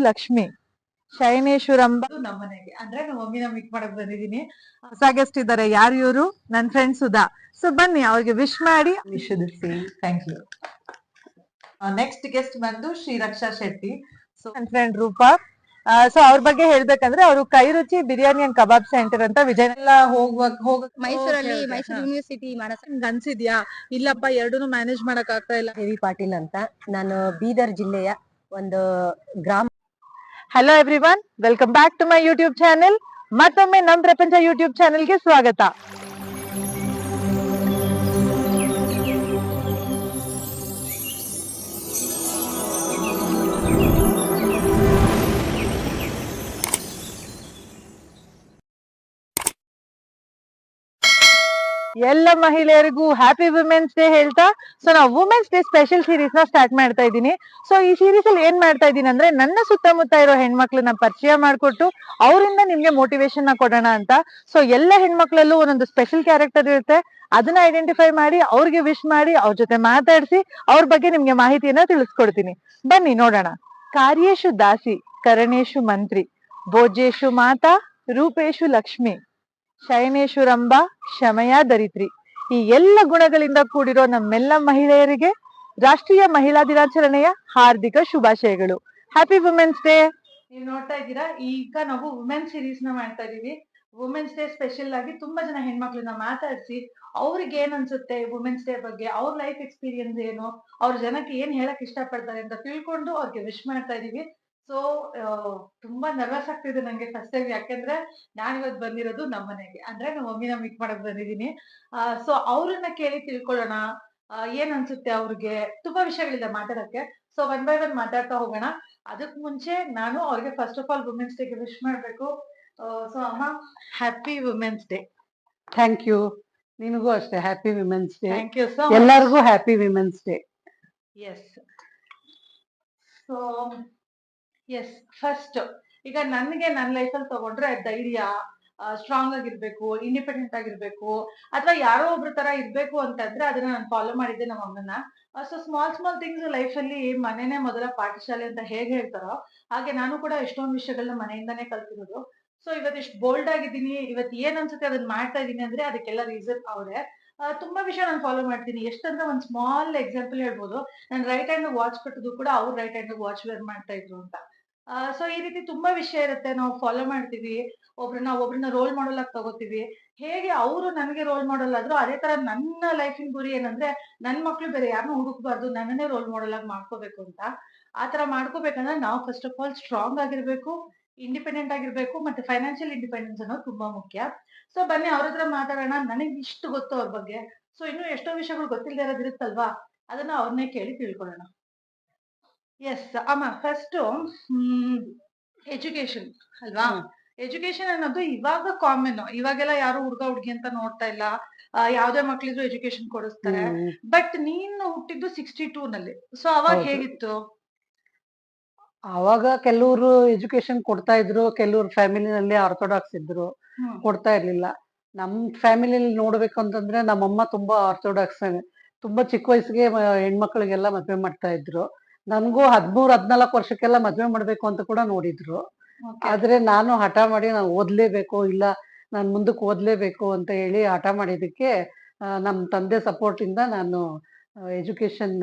ಲಕ್ಷ್ಮಿ ಶಯನೇಶ್ವರಂಬ ನಮ್ಮನೆಗೆ ಅಂದ್ರೆ ನಮ್ಮ ಮಮ್ಮಿನ ಮೀಟ್ ಮಾಡಕ್ ಬಂದಿದ್ದೀನಿ. ಹೊಸ ಗೆಸ್ಟ್ ಇದ್ದಾರೆ. ಯಾರು ಇವರು? ನನ್ನ ಫ್ರೆಂಡ್ ಸುಧಾ. ಸೊ ಬನ್ನಿ ಅವ್ರಿಗೆ ವಿಶ್ ಮಾಡಿ. Wish the same. Thank you. Next guest ಬಂದು ಶ್ರೀ ರಕ್ಷಾ ಶೆಟ್ಟಿ. ಸೊ ನನ್ನ ಫ್ರೆಂಡ್ ರೂಪಾ. ಸೊ ಅವ್ರ ಬಗ್ಗೆ ಹೇಳ್ಬೇಕಂದ್ರೆ ಅವರು ಕೈ ರುಚಿ ಬಿರಿಯಾನಿ ಅಂಡ್ ಕಬಾಬ್ ಸೆಂಟರ್ ಅಂತ ವಿಜಯನಗರ ಹೋಗ ಮೈಸೂರಲ್ಲಿ ಮೈಸೂರು ಯೂನಿವರ್ಸಿಟಿ ಅನ್ಸಿದ್ಯಾ? ಇಲ್ಲಪ್ಪ ಎರಡೂನು ಮ್ಯಾನೇಜ್ ಮಾಡಕ್ ಆಗ್ತಾ ಇಲ್ಲ. ದೇವಿ ಪಾಟೀಲ್ ಅಂತ, ನಾನು ಬೀದರ್ ಜಿಲ್ಲೆಯ ಒಂದು ಗ್ರಾಮ. Hello everyone, welcome back to my YouTube channel. ಮತ್ತೊಮ್ಮೆ ನಮ್ ಪ್ರಪಂಚ ಯೂಟ್ಯೂಬ್ ಚಾನೆಲ್ಗೆ ಸ್ವಾಗತ. ಎಲ್ಲ ಮಹಿಳೆಯರಿಗೂ ಹ್ಯಾಪಿ ವುಮೆನ್ಸ್ ಡೇ ಹೇಳ್ತಾ, ಸೊ ನಾವು ವುಮೆನ್ಸ್ ಡೇ ಸ್ಪೆಷಲ್ ಸೀರೀಸ್ ನ ಸ್ಟಾರ್ಟ್ ಮಾಡ್ತಾ ಇದ್ದೀನಿ. ಸೊ ಈ ಸೀರೀಸ್ ಅಲ್ಲಿ ಏನ್ ಮಾಡ್ತಾ ಇದ್ದೀನಿ ಅಂದ್ರೆ, ನನ್ನ ಸುತ್ತಮುತ್ತ ಇರೋ ಹೆಣ್ಮಕ್ಳನ್ನ ಪರಿಚಯ ಮಾಡ್ಕೊಟ್ಟು ಅವರಿಂದ ನಿಮ್ಗೆ ಮೋಟಿವೇಶನ್ ನ ಕೊಡೋಣ ಅಂತ. ಸೊ ಎಲ್ಲ ಹೆಣ್ಮಕ್ಳಲ್ಲೂ ಒಂದೊಂದು ಸ್ಪೆಷಲ್ ಕ್ಯಾರೆಕ್ಟರ್ ಇರುತ್ತೆ. ಅದನ್ನ ಐಡೆಂಟಿಫೈ ಮಾಡಿ ಅವ್ರಿಗೆ ವಿಶ್ ಮಾಡಿ ಅವ್ರ ಜೊತೆ ಮಾತಾಡಿಸಿ ಅವ್ರ ಬಗ್ಗೆ ನಿಮ್ಗೆ ಮಾಹಿತಿಯನ್ನ ತಿಳಿಸ್ಕೊಡ್ತೀನಿ. ಬನ್ನಿ ನೋಡೋಣ. ಕಾರ್ಯೇಶು ದಾಸಿ, ಕರಣೇಶು ಮಂತ್ರಿ, ಭೋಜೇಶು ಮಾತಾ, ರೂಪೇಶು ಲಕ್ಷ್ಮಿ, ಶಯನೇಶ್ವರಂಬ, ಶಮಯ ದರಿತ್ರಿ. ಈ ಎಲ್ಲ ಗುಣಗಳಿಂದ ಕೂಡಿರೋ ನಮ್ಮೆಲ್ಲ ಮಹಿಳೆಯರಿಗೆ ರಾಷ್ಟ್ರೀಯ ಮಹಿಳಾ ದಿನಾಚರಣೆಯ ಹಾರ್ದಿಕ ಶುಭಾಶಯಗಳು. Happy women's day. ನೀವು ನೋಡ್ತಾ ಇದ್ದೀರಾ, ಈಗ ನಾವು ವುಮೆನ್ಸ್ ಸೀರೀಸ್ ನ ಮಾಡ್ತಾ ಇದೀವಿ. ವುಮೆನ್ಸ್ ಡೇ ಸ್ಪೆಷಲ್ ಆಗಿ ತುಂಬಾ ಜನ ಹೆಣ್ಮಕ್ಳನ್ನ ಮಾತಾಡಿಸಿ ಅವ್ರಿಗೆ ಏನ್ ಅನ್ಸುತ್ತೆ ವುಮೆನ್ಸ್ ಡೇ ಬಗ್ಗೆ, ಅವ್ರ ಲೈಫ್ ಎಕ್ಸ್ಪೀರಿಯನ್ಸ್ ಏನು, ಅವ್ರ ಜನಕ್ಕೆ ಏನ್ ಹೇಳಕ್ ಇಷ್ಟ ಪಡ್ತಾರೆ ಅಂತ ತಿಳ್ಕೊಂಡು ಅವ್ರಿಗೆ ವಿಶ್ ಮಾಡ್ತಾ ಇದೀವಿ. ಸೊ ತುಂಬಾ ನರ್ವಸ್ ಆಗ್ತಿದೆ ನಂಗೆ ಫಸ್ಟ್ ಟೈಮ್, ಯಾಕೆಂದ್ರೆ ನಾನ್ ಇವತ್ತು ಬಂದಿರೋದು ನಮ್ಮ ಮನೆಗೆ, ಅಂದ್ರೆ ನಮ್ಮ ಮಮ್ಮಿನ ಮೀಟ್ ಮಾಡಕ್ ಬಂದಿದ್ದೀನಿ. ಸೊ ಅವ್ರನ್ನ ಕೇಳಿ ತಿಳ್ಕೊಳ್ಳೋಣ ಏನ್ ಅನ್ಸುತ್ತೆ ಅವ್ರಿಗೆ. ತುಂಬಾ ವಿಷಯಗಳಿದೆ ಮಾತಾಡಕ್ಕೆ. ಸೊ ಒನ್ ಬೈ ಒನ್ ಮಾತಾಡ್ತಾ ಹೋಗೋಣ. ಅದಕ್ ಮುಂಚೆ ನಾನು ಅವ್ರಿಗೆ ಫಸ್ಟ್ ಆಫ್ ಆಲ್ ವುಮೆನ್ಸ್ ಡೇಗೆ ವಿಶ್ ಮಾಡ್ಬೇಕು. ಸೊ ಅಮ್ಮ, happy women's day. Thank you. ನಿನಗೂ ಅಷ್ಟೇ happy women's day. Thank you so ಎಲ್ಲರಿಗೂ happy women's day. Yes. So yes, first ಈಗ ನನ್ಗೆ ನನ್ನ ಲೈಫಲ್ಲಿ ತಗೊಂಡ್ರೆ ಧೈರ್ಯ, ಸ್ಟ್ರಾಂಗ್ ಆಗಿರ್ಬೇಕು, ಇಂಡಿಪೆಂಡೆಂಟ್ ಆಗಿರ್ಬೇಕು, ಅಥವಾ ಯಾರೋ ಒಬ್ರ ತರ ಇರ್ಬೇಕು ಅಂತಂದ್ರೆ ಅದನ್ನ ನಾನು ಫಾಲೋ ಮಾಡಿದ್ದೆ ನಮ್ಮ ಅಮ್ಮನ. So small small things life ಅಲ್ಲಿ ಮನೆನೇ ಮೊದಲ ಪಾಠಶಾಲೆ ಅಂತ ಹೇಗೆ ಹೇಳ್ತಾರೋ ಹಾಗೆ ನಾನು ಕೂಡ ಎಷ್ಟೊಂದು ವಿಷಯಗಳನ್ನ ಮನೆಯಿಂದಾನೇ ಕಲ್ತಿರೋದು. ಸೊ ಇವತ್ತು ಎಷ್ಟು ಬೋಲ್ಡ್ ಆಗಿದ್ದೀನಿ, ಇವತ್ತು ಏನ್ ಅನ್ಸುತ್ತೆ ಅದನ್ನ ಮಾಡ್ತಾ ಇದೀನಿ ಅಂದ್ರೆ ಅದಕ್ಕೆಲ್ಲ ರೀಸನ್ ಅವರೇ. ತುಂಬಾ ವಿಷಯ ನಾನು ಫಾಲೋ ಮಾಡ್ತೀನಿ. ಎಷ್ಟಂದ್ರೆ ಒಂದ್ ಸ್ಮಾಲ್ ಎಕ್ಸಾಂಪಲ್ ಹೇಳ್ಬೋದು. ನಾನು ರೈಟ್ ಹ್ಯಾಂಡ್ ವಾಚ್ ಕಟ್ಟೋದು ಕೂಡ ಅವ್ರು ರೈಟ್ ಹ್ಯಾಂಡ್ ವಾಚ್ ವೇರ್ ಮಾಡ್ತಾ ಇದ್ರು ಅಂತ. ಸೊ ಈ ರೀತಿ ತುಂಬಾ ವಿಷಯ ಇರುತ್ತೆ, ನಾವು ಫಾಲೋ ಮಾಡ್ತೀವಿ. ಒಬ್ರನ್ನ ರೋಲ್ ಮಾಡಲ್ ಆಗಿ ತಗೋತೀವಿ. ಹೇಗೆ ಅವರು ನನಗೆ ರೋಲ್ ಮಾಡಲ್ ಆದ್ರು, ಅದೇ ತರ ನನ್ನ ಲೈಫಿನ ಗುರಿ ಏನಂದ್ರೆ ನನ್ ಮಕ್ಳು ಬೇರೆ ಯಾರನ್ನೂ ಹುಡುಕ್ಬಾರ್ದು, ನನ್ನನ್ನೇ ರೋಲ್ ಮಾಡಲ್ ಆಗಿ ಮಾಡ್ಕೋಬೇಕು ಅಂತ. ಆತರ ಮಾಡ್ಕೋಬೇಕಂದ್ರೆ ನಾವು ಫಸ್ಟ್ ಆಫ್ ಆಲ್ ಸ್ಟ್ರಾಂಗ್ ಆಗಿರ್ಬೇಕು, ಇಂಡಿಪೆಂಡೆಂಟ್ ಆಗಿರ್ಬೇಕು, ಮತ್ತೆ ಫೈನಾನ್ಷಿಯಲ್ ಇಂಡಿಪೆಂಡೆನ್ಸ್ ಅನ್ನೋದು ತುಂಬಾ ಮುಖ್ಯ. ಸೊ ಬನ್ನಿ ಅವ್ರ ಹತ್ರ ಮಾತಾಡೋಣ. ನನಗೆ ಇಷ್ಟು ಗೊತ್ತು ಅವ್ರ ಬಗ್ಗೆ. ಸೊ ಇನ್ನು ಎಷ್ಟೋ ವಿಷಯಗಳು ಗೊತ್ತಿಲ್ಲದೆ ಇರೋದಿರುತ್ತಲ್ವಾ, ಅದನ್ನ ಅವ್ರನ್ನೇ ಕೇಳಿ ತಿಳ್ಕೊಳ್ಳೋಣ. ಎಸ್ ಅಮ್ಮ, ಫಸ್ಟ್ ಎಜುಕೇಶನ್ ಅಲ್ವಾ? ಎಜುಕೇಶನ್ ಅನ್ನೋದು ಇವಾಗ ಕಾಮನ್. ಇವಾಗೆಲ್ಲ ಯಾರು ಹುಡುಗ ಹುಡುಗಿ ಅಂತ ನೋಡ್ತಾ ಇಲ್ಲ. ಯಾವ್ದೇ ಮಕ್ಳಿದ್ರು ಎಜುಕೇಶನ್ ಕೊಡಿಸ್ತಾರೆ. ಬಟ್ ನೀನು ಹುಟ್ಟಿದ್ದು 62 ನಲ್ಲಿ. ಸೊ ಅವಾಗ ಹೇಗಿತ್ತು? ಅವಾಗ ಕೆಲವರು ಎಜುಕೇಶನ್ ಕೊಡ್ತಾ ಇದ್ರು, ಕೆಲವ್ರು ಫ್ಯಾಮಿಲಿನಲ್ಲಿ ಆರ್ಥೋಡಾಕ್ಸ್ ಇದ್ರು, ಕೊಡ್ತಾ ಇರ್ಲಿಲ್ಲ. ನಮ್ ಫ್ಯಾಮಿಲಿಯಲ್ಲಿ ನೋಡ್ಬೇಕು ಅಂತಂದ್ರೆ ನಮ್ಮಮ್ಮ ತುಂಬಾ ಆರ್ಥೋಡಾಕ್ಸ್. ತುಂಬಾ ಚಿಕ್ಕ ವಯಸ್ಸಿಗೆ ಹೆಣ್ಮಕ್ಳಿಗೆಲ್ಲ ಮದ್ವೆ ಮಾಡ್ತಾ ಇದ್ರು. ನನ್ಗೂ 13-14 ವರ್ಷಕ್ಕೆಲ್ಲ ಮದ್ವೆ ಮಾಡ್ಬೇಕು ಅಂತ ಕೂಡ ನೋಡಿದ್ರು. ಆದ್ರೆ ನಾನು ಹಠ ಮಾಡಿ ನಾನು ಓದ್ಲೇಬೇಕು, ಇಲ್ಲ ನಾನು ಮುಂದಕ್ಕೆ ಓದ್ಲೇಬೇಕು ಅಂತ ಹೇಳಿ ಹಠ ಮಾಡಿದಕ್ಕೆ ನಮ್ ತಂದೆ ಸಪೋರ್ಟ್ ಇಂದ ನಾನು ಎಜುಕೇಶನ್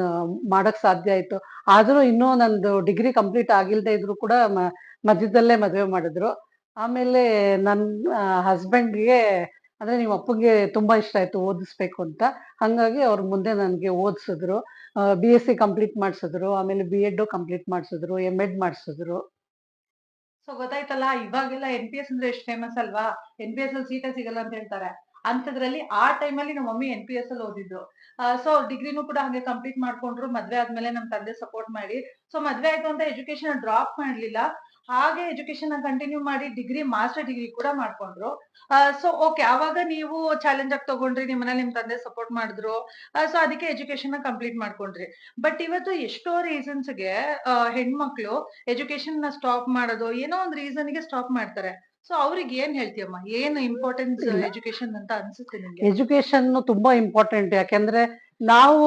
ಮಾಡಕ್ ಸಾಧ್ಯ ಆಯ್ತು. ಆದ್ರೂ ಇನ್ನೂ ನಂದು ಡಿಗ್ರಿ ಕಂಪ್ಲೀಟ್ ಆಗಿಲ್ದೇ ಇದ್ರು ಕೂಡ ಮಧ್ಯದಲ್ಲೇ ಮದ್ವೆ ಮಾಡಿದ್ರು. ಆಮೇಲೆ ನನ್ ಹಸ್ಬೆಂಡ್ಗೆ ಅಂದ್ರೆ ನಿಮ್ಮ ಅಪ್ಪಗೆ ತುಂಬಾ ಇಷ್ಟ ಆಯ್ತು ಓದಿಸ್ಬೇಕು ಅಂತ. ಹಂಗಾಗಿ ಅವ್ರ ಮುಂದೆ ನನ್ಗೆ ಓದಿಸಿದ್ರು. BSc ಕಂಪ್ಲೀಟ್ ಮಾಡ್ಸಿದ್ರು, ಆಮೇಲೆ B.Ed ಕಂಪ್ಲೀಟ್ ಮಾಡ್ಸಿದ್ರು, M.Ed ಮಾಡ್ಸಿದ್ರು. ಸೊ ಗೊತ್ತಾಯ್ತಲ್ಲ, ಇವಾಗೆಲ್ಲ NPS ಅಂದ್ರೆ ಎಷ್ಟು ಫೇಮಸ್ ಅಲ್ವಾ? NPS ಅಲ್ಲಿ ಸೀಟೇ ಸಿಗಲ್ಲ ಅಂತ ಹೇಳ್ತಾರೆ. ಅಂತದ್ರಲ್ಲಿ ಆ ಟೈಮಲ್ಲಿ ನಮ್ಮ ಮಮ್ಮಿ NPS ಅಲ್ಲಿ ಓದಿದ್ದು. ಸೊ ಡಿಗ್ರಿನೂ ಕೂಡ ಹಂಗೆ ಕಂಪ್ಲೀಟ್ ಮಾಡ್ಕೊಂಡ್ರು. ಮದ್ವೆ ಆದ್ಮೇಲೆ ನಮ್ ತಂದೆ ಸಪೋರ್ಟ್ ಮಾಡಿ, ಸೊ ಮದ್ವೆ ಆಯ್ತು ಅಂತ ಎಜುಕೇಶನ್ ಡ್ರಾಪ್ ಮಾಡ್ಲಿಲ್ಲ, ಹಾಗೆ ಎಜುಕೇಶನ್ ಕಂಟಿನ್ಯೂ ಮಾಡಿ ಡಿಗ್ರಿ, ಮಾಸ್ಟರ್ ಡಿಗ್ರಿ ಕೂಡ ಮಾಡ್ಕೊಂಡ್ರು. ಸೊ ಓಕೆ, ಅವಾಗ ನೀವು ಚಾಲೆಂಜ್ ಆಗಿ ತಗೊಂಡ್ರಿ, ನಿಮ್ಮನೇಲಿ ನಿಮ್ ತಂದೆ ಸಪೋರ್ಟ್ ಮಾಡಿದ್ರು. ಸೊ ಅದಕ್ಕೆ ಎಜುಕೇಶನ್ ಕಂಪ್ಲೀಟ್ ಮಾಡ್ಕೊಂಡ್ರಿ. ಬಟ್ ಇವತ್ತು ಎಷ್ಟೋ ರೀಸನ್ಸ್ಗೆ ಹೆಣ್ಮಕ್ಳು ಎಜುಕೇಶನ್ ನ ಸ್ಟಾಪ್ ಮಾಡೋದು, ಏನೋ ಒಂದ್ ರೀಸನ್ ಗೆ ಸ್ಟಾಪ್ ಮಾಡ್ತಾರೆ. ಸೊ ಅವ್ರಿಗೆ ಏನ್ ಹೇಳ್ತೀಯಮ್ಮ? ಏನು ಇಂಪಾರ್ಟೆನ್ಸ್ ಎಜುಕೇಶನ್ ಅಂತ ಅನ್ಸುತ್ತೆ ನಿಮ್ಗೆ? ಎಜುಕೇಶನ್ ತುಂಬಾ ಇಂಪಾರ್ಟೆಂಟ್. ಯಾಕೆಂದ್ರೆ ನಾವು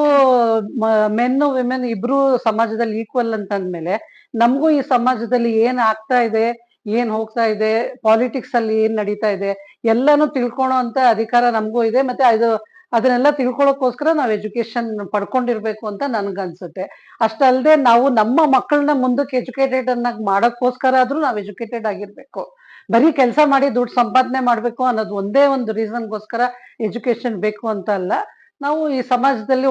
ಮೆನ್ ವಿಮೆನ್ ಇಬ್ರು ಸಮಾಜದಲ್ಲಿ ಈಕ್ವಲ್ ಅಂತ ಅಂದ್ಮೇಲೆ ನಮಗೂ ಈ ಸಮಾಜದಲ್ಲಿ ಏನ್ ಆಗ್ತಾ ಇದೆ, ಏನ್ ಹೋಗ್ತಾ ಇದೆ, ಪಾಲಿಟಿಕ್ಸ್ ಅಲ್ಲಿ ಏನ್ ನಡೀತಾ ಇದೆ ಎಲ್ಲಾನು ತಿಳ್ಕೊಳೋ ಅಂತ ಅಧಿಕಾರ ನಮಗೂ ಇದೆ. ಮತ್ತೆ ಅದನ್ನೆಲ್ಲ ತಿಳ್ಕೊಳಕ್ಕೋಸ್ಕರ ನಾವ್ ಎಜುಕೇಶನ್ ಪಡ್ಕೊಂಡಿರ್ಬೇಕು ಅಂತ ನನ್ಗನ್ಸುತ್ತೆ. ಅಷ್ಟಲ್ದೆ ನಾವು ನಮ್ಮ ಮಕ್ಕಳನ್ನ ಮುಂದಕ್ಕೆ ಎಜುಕೇಟೆಡ್ ಅನ್ನಾಗಿ ಮಾಡೋಕ್ಕೋಸ್ಕರ ಆದ್ರೂ ನಾವ್ ಎಜುಕೇಟೆಡ್ ಆಗಿರ್ಬೇಕು. ಬರೀ ಕೆಲಸ ಮಾಡಿ ದುಡ್ಡು ಸಂಪಾದನೆ ಮಾಡ್ಬೇಕು ಅನ್ನೋದು ಒಂದೇ ಒಂದು ರೀಸನ್ಗೋಸ್ಕರ ಎಜುಕೇಶನ್ ಬೇಕು ಅಂತ ಅಲ್ಲ. ನಾವು ಈ ಸಮಾಜದಲ್ಲಿ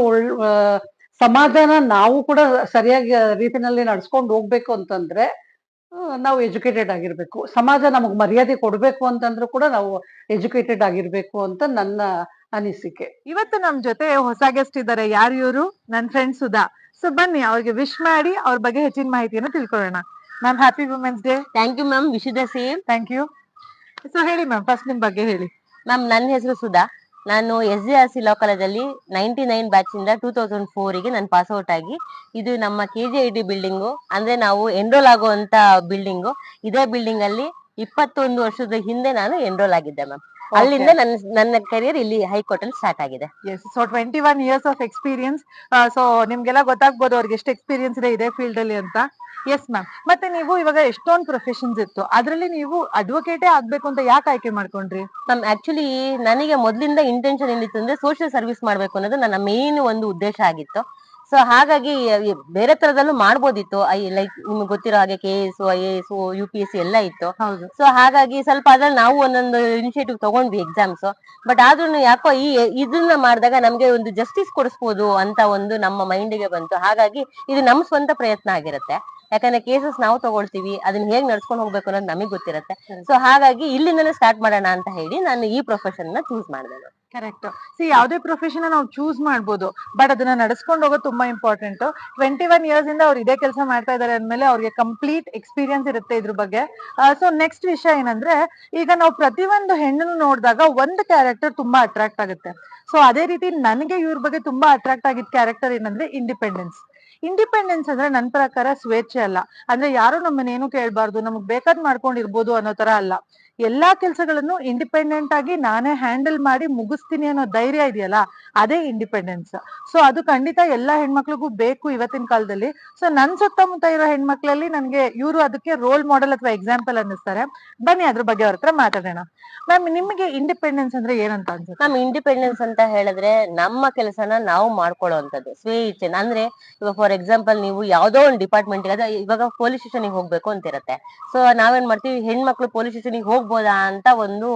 ಸಮಾಜನ ನಾವು ಕೂಡ ಸರಿಯಾಗಿ ರೀತಿನಲ್ಲಿ ನಡ್ಸ್ಕೊಂಡು ಹೋಗ್ಬೇಕು ಅಂತಂದ್ರೆ ನಾವು ಎಜುಕೇಟೆಡ್ ಆಗಿರ್ಬೇಕು. ಸಮಾಜ ನಮಗ್ ಮರ್ಯಾದೆ ಕೊಡ್ಬೇಕು ಅಂತಂದ್ರೂ ಕೂಡ ನಾವು ಎಜುಕೇಟೆಡ್ ಆಗಿರ್ಬೇಕು ಅಂತ ನನ್ನ ಅನಿಸಿಕೆ. ಇವತ್ತು ನಮ್ ಜೊತೆ ಹೊಸ ಗೆಸ್ಟ್ ಇದ್ದಾರೆ. ಯಾರು ಇವರು? ನನ್ ಫ್ರೆಂಡ್ ಸುಧಾ. ಸೊ ಬನ್ನಿ ಅವ್ರಿಗೆ ವಿಶ್ ಮಾಡಿ ಅವ್ರ ಬಗ್ಗೆ ಹೆಚ್ಚಿನ ಮಾಹಿತಿಯನ್ನು ತಿಳ್ಕೊಳ್ಳೋಣ. Ma'am, happy women's day. Thank you ma'am, wish the same. Thank you. So ಹೇಳಿ ಮ್ಯಾಮ್, ಫಸ್ಟ್ ನಿಮ್ ಬಗ್ಗೆ ಹೇಳಿ. ಮ್ಯಾಮ್, ನನ್ನ ಹೆಸರು ಸುಧಾ. ನಾನು SJRC ಲಾ ಕಾಲೇಜಲ್ಲಿ 99 ಬ್ಯಾಚ್ ಇಂದ 2004ಗೆ ನಾನು ಪಾಸ್ ಔಟ್ ಆಗಿ, ಇದು ನಮ್ಮ KJID ಬಿಲ್ಡಿಂಗು, ಅಂದ್ರೆ ನಾವು ಎನ್ರೋಲ್ ಆಗುವಂತ ಬಿಲ್ಡಿಂಗು. ಇದೇ ಬಿಲ್ಡಿಂಗ್ ಅಲ್ಲಿ 21 ವರ್ಷದ ಹಿಂದೆ ನಾನು ಎನ್ರೋಲ್ ಆಗಿದ್ದೆ ಮ್ಯಾಮ್. ಅಲ್ಲಿಂದ ನನ್ನ ಕರಿಯರ್ ಇಲ್ಲಿ ಹೈಕೋರ್ಟ್ ಅಲ್ಲಿ ಸ್ಟಾರ್ಟ್ ಆಗಿದೆ. So 21 years of experience. So ನಿಮ್ಗೆಲ್ಲ ಗೊತ್ತಾಗ್ಬೋದು ಅವ್ರಿಗೆ ಎಷ್ಟು ಎಕ್ಸ್ಪೀರಿಯನ್ಸ್ ಇದೆ ಇದೇ ಫೀಲ್ಡ್ ಅಲ್ಲಿ ಅಂತ. Yes ma'am. ಮತ್ತೆ ನೀವು ಇವಾಗ ಎಷ್ಟೊಂದು ಪ್ರೊಫೆಷನ್ಸ್ ಇತ್ತು, ಅದ್ರಲ್ಲಿ ನೀವು ಅಡ್ವೊಕೇಟೇ ಆಗ್ಬೇಕು ಅಂತ ಯಾಕೆ ಆಯ್ಕೆ ಮಾಡ್ಕೊಂಡ್ರಿ? ಮ್ಯಾಮ್, ಆಕ್ಚುಲಿ ನನಗೆ ಮೊದ್ಲಿಂದ ಇಂಟೆನ್ಷನ್ ಏನಿತ್ತು ಅಂದ್ರೆ ಸೋಷಿಯಲ್ ಸರ್ವಿಸ್ ಮಾಡ್ಬೇಕು ಅನ್ನೋದು ನನ್ನ ಮೇನ್ ಒಂದು ಉದ್ದೇಶ ಆಗಿತ್ತು. ಸೊ ಹಾಗಾಗಿ ಬೇರೆ ತರದಲ್ಲೂ ಮಾಡ್ಬೋದಿತ್ತು. ಲೈಕ್ ನಿಮ್ಗೆ ಗೊತ್ತಿರೋ ಹಾಗೆ KS, IAS, UPSC ಎಲ್ಲ ಇತ್ತು. ಸೊ ಹಾಗಾಗಿ ಸ್ವಲ್ಪ ಅದ್ರಲ್ಲಿ ನಾವು ಒಂದೊಂದು ಇನಿಷಿಯೇಟಿವ್ ತಗೊಂಡ್ವಿ ಎಕ್ಸಾಮ್ಸ್. ಬಟ್ ಆದ್ರೂ ಯಾಕೋ ಇದನ್ನ ಮಾಡಿದಾಗ ನಮ್ಗೆ ಒಂದು ಜಸ್ಟಿಸ್ ಕೊಡಿಸ್ಬೋದು ಅಂತ ಒಂದು ನಮ್ಮ ಮೈಂಡಿಗೆ ಬಂತು. ಹಾಗಾಗಿ ಇದು ನಮ್ಮ ಸ್ವಂತ ಪ್ರಯತ್ನ ಆಗಿರುತ್ತೆ. ಯಾಕಂದ್ರೆ ಕೇಸಸ್ ನಾವು ತಗೊಳ್ತೀವಿ, ಅದನ್ನ ಹೇಗ್ ನಡ್ಸ್ಕೊಂಡು ಹೋಗ್ಬೇಕು ಅನ್ನೋದು ನಮಗೆ ಗೊತ್ತಿರುತ್ತೆ. ಸೊ ಹಾಗಾಗಿ ಇಲ್ಲಿಂದನೇ ಸ್ಟಾರ್ಟ್ ಮಾಡೋಣ ಅಂತ ಹೇಳಿ ನಾನು ಈ ಪ್ರೊಫೆಷನ್ ನ ಚೂಸ್ ಮಾಡಿದೆ. ಕರೆಕ್ಟ್. ಯಾವುದೇ ಪ್ರೊಫೆಷನ್ ನಾವು ಚೂಸ್ ಮಾಡ್ಬೋದು, ಬಟ್ ಅದನ್ನ ನಡೆಸ್ಕೊಂಡು ಹೋಗೋದು ತುಂಬಾ ಇಂಪಾರ್ಟೆಂಟ್. 21 ಇಯರ್ಸ್ ಇಂದ ಅವ್ರು ಇದೇ ಕೆಲಸ ಮಾಡ್ತಾ ಇದಾರೆ ಅಂದ್ಮೇಲೆ ಅವ್ರಿಗೆ ಕಂಪ್ಲೀಟ್ ಎಕ್ಸ್ಪೀರಿಯನ್ಸ್ ಇರುತ್ತೆ ಇದ್ರ ಬಗ್ಗೆ. ಸೊ ನೆಕ್ಸ್ಟ್ ವಿಷಯ ಏನಂದ್ರೆ, ಈಗ ನಾವು ಪ್ರತಿಯೊಂದು ಹೆಣ್ಣನ್ನು ನೋಡಿದಾಗ ಒಂದು ಕ್ಯಾರೆಕ್ಟರ್ ತುಂಬಾ ಅಟ್ರಾಕ್ಟ್ ಆಗುತ್ತೆ. ಸೊ ಅದೇ ರೀತಿ ನನಗೆ ಇವ್ರ ಬಗ್ಗೆ ತುಂಬಾ ಅಟ್ರಾಕ್ಟ್ ಆಗಿದ್ದ ಕ್ಯಾರೆಕ್ಟರ್ ಏನಂದ್ರೆ ಇಂಡಿಪೆಂಡೆನ್ಸ್. ಇಂಡಿಪೆಂಡೆನ್ಸ್ ಅಂದ್ರೆ ನನ್ನ ಪ್ರಕಾರ ಸ್ವೇಚ್ಛೆ ಅಲ್ಲ. ಅಂದ್ರೆ ಯಾರು ನಮ್ಮನ್ನೇನು ಕೇಳ್ಬಾರ್ದು, ನಮಗ್ ಬೇಕಾದ್ ಮಾಡ್ಕೊಂಡಿರ್ಬೋದು ಅನ್ನೋ ತರ ಅಲ್ಲ. ಎಲ್ಲಾ ಕೆಲ್ಸಗಳನ್ನು ಇಂಡಿಪೆಂಡೆಂಟ್ ಆಗಿ ನಾನೇ ಹ್ಯಾಂಡಲ್ ಮಾಡಿ ಮುಗಿಸ್ತೀನಿ ಅನ್ನೋ ಧೈರ್ಯ ಇದೆಯಲ್ಲ, ಅದೇ ಇಂಡಿಪೆಂಡೆನ್ಸ್. ಸೊ ಅದು ಖಂಡಿತ ಎಲ್ಲಾ ಹೆಣ್ಮಕ್ಳಿಗೂ ಬೇಕು ಇವತ್ತಿನ ಕಾಲದಲ್ಲಿ. ಸೊ ನನ್ ಸುತ್ತಮುತ್ತ ಇರೋ ಹೆಣ್ಮಕ್ಳಲ್ಲಿ ನನ್ಗೆ ಇವರು ಅದಕ್ಕೆ ರೋಲ್ ಮಾಡೆಲ್ ಅಥವಾ ಎಕ್ಸಾಂಪಲ್ ಅನ್ನಿಸ್ತಾರೆ. ಬನ್ನಿ ಅದ್ರ ಬಗ್ಗೆ ಅವ್ರ ಹತ್ರ ಮಾತಾಡೋಣ. ಮ್ಯಾಮ್, ನಿಮಗೆ ಇಂಡಿಪೆಂಡೆನ್ಸ್ ಅಂದ್ರೆ ಏನಂತ ಅನ್ಸುತ್ತೆ? ಮ್ಯಾಮ್, ಇಂಡಿಪೆಂಡೆನ್ಸ್ ಅಂತ ಹೇಳಿದ್ರೆ ನಮ್ಮ ಕೆಲಸನ ನಾವು ಮಾಡ್ಕೊಳ್ಳುವಂಥದ್ದು, ಸ್ವೇ ಇಚ್ಛೆ. ಅಂದ್ರೆ ಇವಾಗ ಫಾರ್ ಎಕ್ಸಾಂಪಲ್ ನೀವು ಯಾವ್ದೋ ಒಂದು ಡಿಪಾರ್ಟ್ಮೆಂಟ್, ಇವಾಗ ಪೊಲೀಸ್ ಸ್ಟೇಷನ್ ಹೋಗ್ಬೇಕು ಅಂತ ಇರುತ್ತೆ. ಸೊ ನಾವೇನ್ ಮಾಡ್ತೀವಿ, ಹೆಣ್ಮಕ್ಳು ಪೊಲೀಸ್ ಸ್ಟೇಷನ್ ಹೋಗ್ಬೋದಾ ಅಂತ ಒಂದು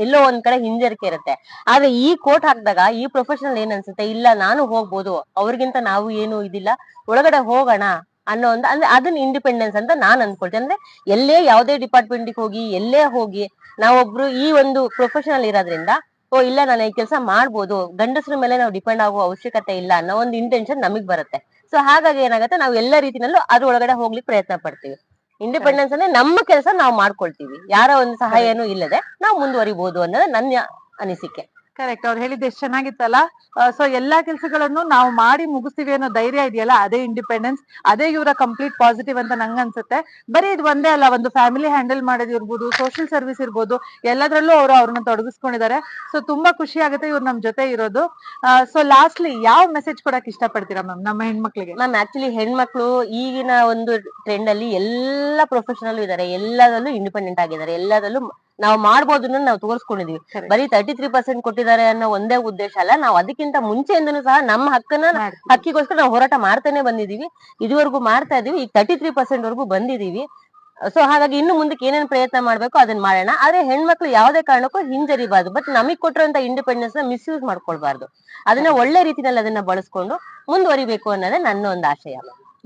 ಎಲ್ಲೋ ಒಂದ್ ಕಡೆ ಹಿಂಜರಿಕೆ ಇರುತ್ತೆ. ಆದ್ರೆ ಈ ಕೋರ್ಟ್ ಹಾಕಿದಾಗ ಈ ಪ್ರೊಫೆಷನಲ್ ಏನ್ ಅನ್ಸುತ್ತೆ, ಇಲ್ಲ ನಾನು ಹೋಗ್ಬೋದು, ಅವ್ರಿಗಿಂತ ನಾವು ಏನು ಇದಿಲ್ಲ, ಒಳಗಡೆ ಹೋಗೋಣ ಅನ್ನೋ ಒಂದು, ಅಂದ್ರೆ ಅದನ್ನ ಇಂಡಿಪೆಂಡೆನ್ಸ್ ಅಂತ ನಾನ್ ಅನ್ಕೊಳ್ತೇನೆ. ಅಂದ್ರೆ ಎಲ್ಲೇ ಯಾವ್ದೇ ಡಿಪಾರ್ಟ್ಮೆಂಟ್ಗೆ ಹೋಗಿ ಎಲ್ಲೇ ಹೋಗಿ ನಾವೊಬ್ರು ಈ ಒಂದು ಪ್ರೊಫೆಷನಲ್ ಇರೋದ್ರಿಂದ, ಓ ಇಲ್ಲ ನಾನು ಈ ಕೆಲಸ ಮಾಡ್ಬೋದು, ಗಂಡಸ್ರ ಮೇಲೆ ನಾವು ಡಿಪೆಂಡ್ ಆಗುವ ಅವಶ್ಯಕತೆ ಇಲ್ಲ ಅನ್ನೋ ಒಂದು ಇಂಟೆನ್ಷನ್ ನಮಗ್ ಬರುತ್ತೆ. ಸೊ ಹಾಗಾಗಿ ಏನಾಗುತ್ತೆ, ನಾವು ಎಲ್ಲ ರೀತಿನಲ್ಲೂ ಅದ್ರ ಒಳಗಡೆ ಹೋಗ್ಲಿಕ್ಕೆ ಪ್ರಯತ್ನ ಪಡ್ತೀವಿ. ಇಂಡಿಪೆಂಡೆನ್ಸ್ ಅಂದ್ರೆ ನಮ್ಮ ಕೆಲಸ ನಾವು ಮಾಡ್ಕೊಳ್ತೀವಿ, ಯಾರ ಒಂದು ಸಹಾಯನೂ ಇಲ್ಲದೆ ನಾವು ಮುಂದುವರಿಬಹುದು ಅನ್ನೋದು ನನ್ನ ಅನಿಸಿಕೆ. ಕರೆಕ್ಟ್. ಅವ್ರು ಹೇಳಿದ್ದು ಎಷ್ಟು ಚೆನ್ನಾಗಿತ್ತಲ್ಲ. ಸೊ ಎಲ್ಲಾ ಕೆಲಸಗಳನ್ನು ನಾವು ಮಾಡಿ ಮುಗಿಸ್ತೀವಿ ಅನ್ನೋ ಧೈರ್ಯ ಇದೆಯಲ್ಲ, ಅದೇ ಇಂಡಿಪೆಂಡೆನ್ಸ್, ಅದೇ ಇವರ ಕಂಪ್ಲೀಟ್ ಪಾಸಿಟಿವ್ ಅಂತ ನಂಗೆ ಅನ್ಸುತ್ತೆ. ಬರೀ ಇದು ಒಂದೇ ಅಲ್ಲ, ಒಂದು ಫ್ಯಾಮಿಲಿ ಹ್ಯಾಂಡಲ್ ಮಾಡೋದು ಇರ್ಬೋದು, ಸೋಷಿಯಲ್ ಸರ್ವಿಸ್ ಇರ್ಬೋದು, ಎಲ್ಲದರಲ್ಲೂ ಅವ್ರನ್ನ ತೊಡಗಿಸ್ಕೊಂಡಿದ್ದಾರೆ. ಸೊ ತುಂಬಾ ಖುಷಿ ಆಗುತ್ತೆ ಇವ್ರು ನಮ್ ಜೊತೆ ಇರೋದು. ಸೊ ಲಾಸ್ಟ್ಲಿ ಯಾವ ಮೆಸೇಜ್ ಕೊಡಕ್ ಇಷ್ಟಪಡ್ತೀರಾ ಮ್ಯಾಮ್ ನಮ್ಮ ಹೆಣ್ಮಕ್ಳಿಗೆ? ಮ್ಯಾಮ್, ಆಕ್ಚುಲಿ ಹೆಣ್ಮಕ್ಳು ಈಗಿನ ಒಂದು ಟ್ರೆಂಡ್ ಅಲ್ಲಿ ಎಲ್ಲಾ ಪ್ರೊಫೆಷನಲ್ ಇದಾರೆ, ಎಲ್ಲದಲ್ಲೂ ಇಂಡಿಪೆಂಡೆಂಟ್ ಆಗಿದ್ದಾರೆ, ಎಲ್ಲದಲ್ಲೂ ನಾವು ಮಾಡ್ಬೋದು ನಾವು ತೋರಿಸ್ಕೊಂಡಿದೀವಿ. ಬರೀ 33% ಕೊಟ್ಟಿದ್ದಾರೆ ಅನ್ನೋ ಒಂದೇ ಉದ್ದೇಶ ಅಲ್ಲ, ನಾವು ಅದಕ್ಕಿಂತ ಮುಂಚೆಯಿಂದನೂ ಸಹ ನಮ್ಮ ಹಕ್ಕಿಗೋಸ್ಕರ ನಾವು ಹೋರಾಟ ಮಾಡ್ತಾನೆ ಬಂದಿದೀವಿ. ಇದುವರೆಗೂ ಮಾಡ್ತಾ ಇದೀವಿ, ಈಗ 33% ವರ್ಗೂ ಬಂದಿದೀವಿ. ಸೊ ಹಾಗಾಗಿ ಇನ್ನು ಮುಂದಕ್ಕೆ ಏನೇನ್ ಪ್ರಯತ್ನ ಮಾಡ್ಬೇಕು ಅದನ್ನ ಮಾಡೋಣ. ಆದ್ರೆ ಹೆಣ್ಮಕ್ಳು ಯಾವ್ದೇ ಕಾರಣಕ್ಕೂ ಹಿಂಜರಿಬಾರ್ದು. ಬಟ್ ನಮಗ್ ಕೊಟ್ಟಿರುವಂತ ಇಂಡಿಪೆಂಡೆನ್ಸ್ ನ ಮಿಸ್ಯೂಸ್ ಮಾಡ್ಕೊಳ್ಬಾರ್ದು. ಅದನ್ನ ಒಳ್ಳೆ ರೀತಿನಲ್ಲಿ ಅದನ್ನ ಬಳಸ್ಕೊಂಡು ಮುಂದುವರಿಬೇಕು ಅನ್ನೋದೇ ನನ್ನ ಒಂದು ಆಶಯ.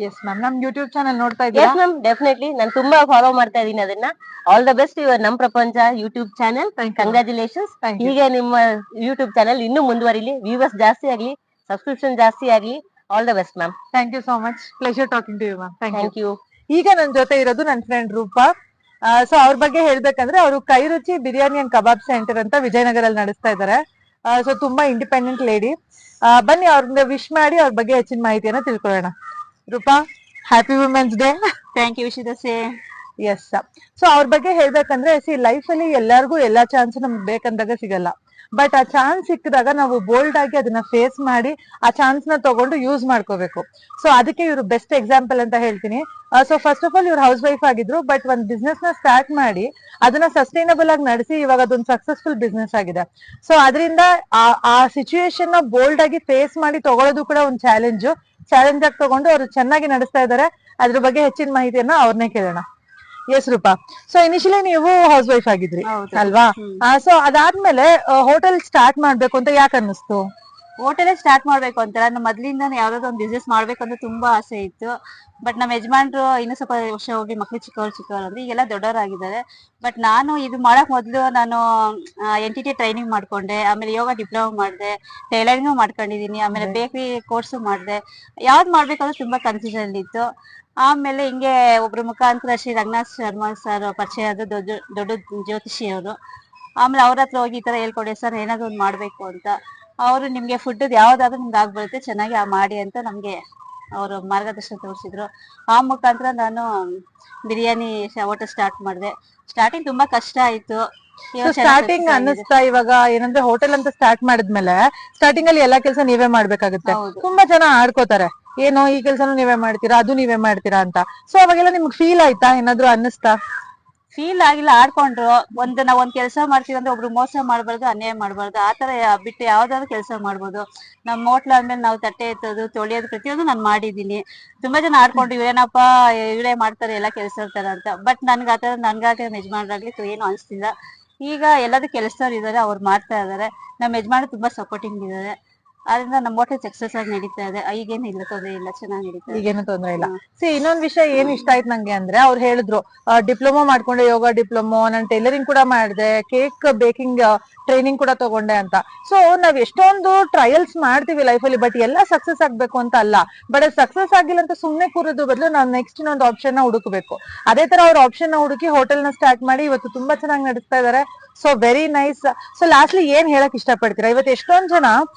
Yes ma'am. ನಮ್ ಯೂಟ್ಯೂಬ್ ಚಾನಲ್ ನೋಡ್ತಾ ಇದ್ದೀರಾ? ಎಸ್ ಮ್ಯಾಮ್, ಡೆಫಿನೆಟ್ಲಿ ನಾನು ತುಂಬಾ ಫಾಲೋ ಮಾಡ್ತಾ ಇದೀನಿ ಅದನ್ನ. ಆಲ್ ದ ಬೆಸ್ಟ್ ಯುವರ್ ನಮ್ ಪ್ರಪಂಚ ಯೂಟ್ಯೂಬ್ ಚಾನಲ್. ಕಂಗ್ರಾಚುಲೇಷನ್ಸ್. ಹೀಗೆ ನಿಮ್ಮ ಯೂಟ್ಯೂಬ್ ಚಾನಲ್ ಇನ್ನೂ ಮುಂದುವರಿಲಿ, ವ್ಯೂವರ್ಸ್ ಜಾಸ್ತಿ ಆಗ್ಲಿ, ಸಬ್ಸ್ಕ್ರಿಪ್ಷನ್ ಜಾಸ್ತಿ ಆಗ್ಲಿ. All the best ma'am. Thank you so much. Pleasure talking to you ma'am. Thank you. ಈಗ ನನ್ ಜೊತೆ ಇರೋದು ನನ್ನ ಫ್ರೆಂಡ್ ರೂಪಾ. ಸೊ ಅವ್ರ ಬಗ್ಗೆ ಹೇಳ್ಬೇಕಂದ್ರೆ, ಅವರು ಕೈ ರುಚಿ ಬಿರಿಯಾನಿ ಅಂಡ್ ಕಬಾಬ್ ಸೆಂಟರ್ ಅಂತ ವಿಜಯನಗರಲ್ಲಿ ನಡೆಸ್ತಾ ಇದ್ದಾರೆ. ಸೊ ತುಂಬಾ ಇಂಡಿಪೆಂಡೆಂಟ್ ಲೇಡಿ. ಬನ್ನಿ ಅವ್ರನ್ನ ವಿಶ್ ಮಾಡಿ ಅವ್ರ ಬಗ್ಗೆ ಹೆಚ್ಚಿನ ಮಾಹಿತಿಯನ್ನ ತಿಳ್ಕೊಳ್ಳೋಣ. Rupa, happy women's day. Thank you. Wish the same. Yes. So ಅವ್ರ ಬಗ್ಗೆ ಹೇಳ್ಬೇಕಂದ್ರೆ, ಲೈಫ್ ಅಲ್ಲಿ ಎಲ್ಲಾರ್ಗು ಎಲ್ಲಾ ಚಾನ್ಸ್ ನಮ್ಗೆ ಬೇಕಂದಾಗ ಸಿಗಲ್ಲ. ಬಟ್ ಆ ಚಾನ್ಸ್ ಸಿಕ್ಕಿದಾಗ ನಾವು ಬೋಲ್ಡ್ ಆಗಿ ಅದನ್ನ ಫೇಸ್ ಮಾಡಿ ಆ ಚಾನ್ಸ್ ನ ತಗೊಂಡು ಯೂಸ್ ಮಾಡ್ಕೋಬೇಕು. ಸೊ ಅದಕ್ಕೆ ಇವರು ಬೆಸ್ಟ್ ಎಕ್ಸಾಂಪಲ್ ಅಂತ ಹೇಳ್ತೀನಿ. ಸೊ ಫಸ್ಟ್ ಆಫ್ ಆಲ್ ಇವ್ರು ಹೌಸ್ ವೈಫ್ ಆಗಿದ್ರು, ಬಟ್ ಒಂದ್ ಬಿಸ್ನೆಸ್ ನ ಸ್ಟಾರ್ಟ್ ಮಾಡಿ ಅದನ್ನ ಸಸ್ಟೈನಬಲ್ ಆಗಿ ನಡೆಸಿ ಇವಾಗ ಅದೊಂದು ಸಕ್ಸಸ್ಫುಲ್ ಬಿಸ್ನೆಸ್ ಆಗಿದೆ. ಸೊ ಅದರಿಂದ ಆ ಸಿಚುಯೇಷನ್ ನ ಬೋಲ್ಡ್ ಆಗಿ ಫೇಸ್ ಮಾಡಿ ತಗೊಳ್ಳೋದು ಕೂಡ ಒಂದು ಚಾಲೆಂಜ್ ಆಗಿ ತಗೊಂಡು ಅವರು ಚೆನ್ನಾಗಿ ನಡೆಸ್ತಾ ಇದ್ದಾರೆ. ಅದ್ರ ಬಗ್ಗೆ ಹೆಚ್ಚಿನ ಮಾಹಿತಿಯನ್ನ ಅವ್ರನ್ನೇ ಕೇಳೋಣ. ಎಸ್ ರೂಪಾ, ಸೊ ಇನಿಷಿಯಲಿ ನೀವು ಹೌಸ್ ವೈಫ್ ಆಗಿದ್ರಿ ಅಲ್ವಾ? ಸೊ ಅದಾದ್ಮೇಲೆ ಹೋಟೆಲ್ ಸ್ಟಾರ್ಟ್ ಮಾಡ್ಬೇಕು ಅಂತ ಯಾಕೆ ಅನ್ನಿಸ್ತು? ಹೋಟೆಲ್ ಸ್ಟಾರ್ಟ್ ಮಾಡ್ಬೇಕು ಅಂತ ನಾನು ಮೊದ್ಲಿಂದ ಯಾವ್ದಾದ್ರು ಒಂದು ಬಿಸ್ನೆಸ್ ಮಾಡ್ಬೇಕು ಅಂತ ತುಂಬಾ ಆಸೆ ಇತ್ತು. ಬಟ್ ನಮ್ಮ ಯಜಮಾನ್ರು ಇನ್ನೂ ಸ್ವಲ್ಪ ವರ್ಷ ಹೋಗಿ ಮಕ್ಳು ಚಿಕ್ಕವ್ರು ಅಂದ್ರೆ ಈಗೆಲ್ಲ ದೊಡ್ಡವರಾಗಿದ್ದಾರೆ. ಬಟ್ ನಾನು ಇದು ಮಾಡಕ್ ಮೊದ್ಲು ನಾನು NTT ಟ್ರೈನಿಂಗ್ ಮಾಡ್ಕೊಂಡೆ, ಆಮೇಲೆ ಯೋಗ ಡಿಪ್ಲೊಮಾ ಮಾಡಿದೆ, ಟೈಲರಿಂಗ್ ಮಾಡ್ಕೊಂಡಿದೀನಿ, ಆಮೇಲೆ ಬೇಕರಿ ಕೋರ್ಸ್ ಮಾಡಿದೆ. ಯಾವ್ದು ಮಾಡ್ಬೇಕಂದ್ರೆ ತುಂಬಾ ಕನ್ಫ್ಯೂಷನ್ ಇತ್ತು. ಆಮೇಲೆ ಹಿಂಗೆ ಒಬ್ರು ಮುಖಾಂತರ ಶ್ರೀ ರಂಗನಾಥ್ ಶರ್ಮಾ ಸರ್ ಪರಿಚಯ ಆದ ದೊಡ್ಡ ಜ್ಯೋತಿಷಿ ಅವರು. ಆಮೇಲೆ ಅವ್ರ ಹತ್ರ ಹೋಗಿ ಈ ತರ ಹೇಳ್ಕೊಡಿ ಸರ್ ಏನಾದ್ರು ಒಂದು ಮಾಡ್ಬೇಕು ಅಂತ. ಅವರು ನಿಮ್ಗೆ ಫುಡ್ ಯಾವ್ದಾದ್ರು ನಿಮ್ಗೆ ಆಗ್ಬರುತ್ತೆ ಚೆನ್ನಾಗಿ ಮಾಡಿ ಅಂತ ನಮ್ಗೆ ಅವರು ಮಾರ್ಗದರ್ಶನ ತೋರಿಸಿದ್ರು. ಆ ಮುಖಾಂತರ ನಾನು ಬಿರಿಯಾನಿ ಹೋಟೆಲ್ ಸ್ಟಾರ್ಟ್ ಮಾಡಿದೆ. ಸ್ಟಾರ್ಟಿಂಗ್ ತುಂಬಾ ಕಷ್ಟ ಆಯ್ತು. ಸ್ಟಾರ್ಟಿಂಗ್ ಅನ್ನಿಸ್ತಾ ಇವಾಗ ಏನಂದ್ರೆ ಹೋಟೆಲ್ ಅಂತ ಸ್ಟಾರ್ಟ್ ಮಾಡಿದ್ಮೇಲೆ ಸ್ಟಾರ್ಟಿಂಗ್ ಅಲ್ಲಿ ಎಲ್ಲಾ ಕೆಲಸ ನೀವೇ ಮಾಡ್ಬೇಕಾಗುತ್ತೆ. ತುಂಬಾ ಜನ ಆಡ್ಕೋತಾರೆ, ಏನೋ ಈ ಕೆಲ್ಸನೂ ನೀವೇ ಮಾಡ್ತೀರಾ, ಅದು ನೀವೇ ಮಾಡ್ತೀರಾ ಅಂತ. ಸೊ ಅವಾಗೆಲ್ಲ ನಿಮ್ಗೆ ಫೀಲ್ ಆಯ್ತಾ, ಏನಾದ್ರು ಅನ್ನಿಸ್ತಾ? ಫೀಲ್ ಆಗಿಲ್ಲ, ಆಡ್ಕೊಂಡ್ರು. ನಾವ್ ಒಂದ್ ಕೆಲಸ ಮಾಡ್ತೀವಿ ಅಂದ್ರೆ ಒಬ್ರು ಮೋಸ ಮಾಡ್ಬಾರ್ದು, ಅನ್ಯಾಯ ಮಾಡ್ಬಾರ್ದು, ಆತರ ಬಿಟ್ಟು ಯಾವ್ದಾದ್ರು ಕೆಲಸ ಮಾಡ್ಬೋದು. ನಮ್ ಹೋಟ್ಲ್ ಆದ್ಮೇಲೆ ನಾವು ತಟ್ಟೆ ಎತ್ತೋದು, ತೊಳೆಯೋದು ಪ್ರತಿಯೊಂದು ನಾನ್ ಮಾಡಿದೀನಿ. ತುಂಬಾ ಜನ ಆಡ್ಕೊಂಡ್ರು, ಏನಪ್ಪ ಇವರೇ ಮಾಡ್ತಾರೆ ಎಲ್ಲಾ ಕೆಲಸ ತರ ಅಂತ. ಬಟ್ ನನ್ಗ ಆತರ ನನ್ಗಾಗ್ಲಿ ಯಜಮಾನ್ರಾಗ್ಲಿ ಏನು ಅನ್ಸ್ತಿಲ್ಲ. ಈಗ ಎಲ್ಲದೂ ಕೆಲಸದವ್ರು ಇದಾರೆ, ಅವ್ರು ಮಾಡ್ತಾ ಇದಾರೆ. ನಮ್ ಯಜಮಾನ್ ತುಂಬಾ ಸಪೋರ್ಟಿಂಗ್ ಇದಾರೆ. ಅದರಿಂದ ನಮ್ಮ ಹೋಟೆಲ್ ಸಕ್ಸಸ್ ಆಗಿ ನಡೀತಾ ಇದೆ. ಈಗೇನು ಇಲ್ಲ, ತೊಂದ್ರೆ ಇಲ್ಲ, ಚೆನ್ನಾಗಿ ನಡೀತಾ ಇದೆ. ಈಗೇನು ತೊಂದ್ರೆ ಇಲ್ಲ. ಇನ್ನೊಂದ್ ವಿಷಯ ಏನ್ ಇಷ್ಟ ಆಯ್ತು ನಂಗೆ ಅಂದ್ರೆ, ಅವ್ರು ಹೇಳಿದ್ರು ಡಿಪ್ಲೊಮಾ ಮಾಡ್ಕೊಂಡೆ, ಯೋಗ ಡಿಪ್ಲೊಮೋ, ನಾನು ಟೈಲರಿಂಗ್ ಕೂಡ ಮಾಡಿದೆ, ಕೇಕ್ ಬೇಕಿಂಗ್ ಟ್ರೈನಿಂಗ್ ಕೂಡ ತಗೊಂಡೆ ಅಂತ. ಸೊ ನಾವ್ ಎಷ್ಟೊಂದು ಟ್ರಯಲ್ಸ್ ಮಾಡ್ತೀವಿ ಲೈಫಲ್ಲಿ, ಬಟ್ ಎಲ್ಲ ಸಕ್ಸಸ್ ಆಗ್ಬೇಕು ಅಂತ ಅಲ್ಲ. ಬಟ್ ಸಕ್ಸಸ್ ಆಗಿಲ್ಲ ಅಂತ ಸುಮ್ನೆ ಕೂರೋದು ಬದಲು ನಾವು ನೆಕ್ಸ್ಟ್ ಇನ್ನೊಂದು ಆಪ್ಷನ್ ನ ಹುಡುಕ್ಬೇಕು. ಅದೇ ತರ ಅವ್ರ ಆಪ್ಷನ್ ನ ಹುಡುಕಿ ಹೋಟೆಲ್ ನ ಸ್ಟಾರ್ಟ್ ಮಾಡಿ ಇವತ್ತು ತುಂಬಾ ಚೆನ್ನಾಗಿ ನಡೆಸ್ತಾ ಇದಾರೆ. So very nice. So lastly ಏನ್ ಹೇಳಕ್ ಇಷ್ಟಪಡ್ತೀರಾ? ಇವತ್ತು ಎಷ್ಟೊಂದ್ ಜನ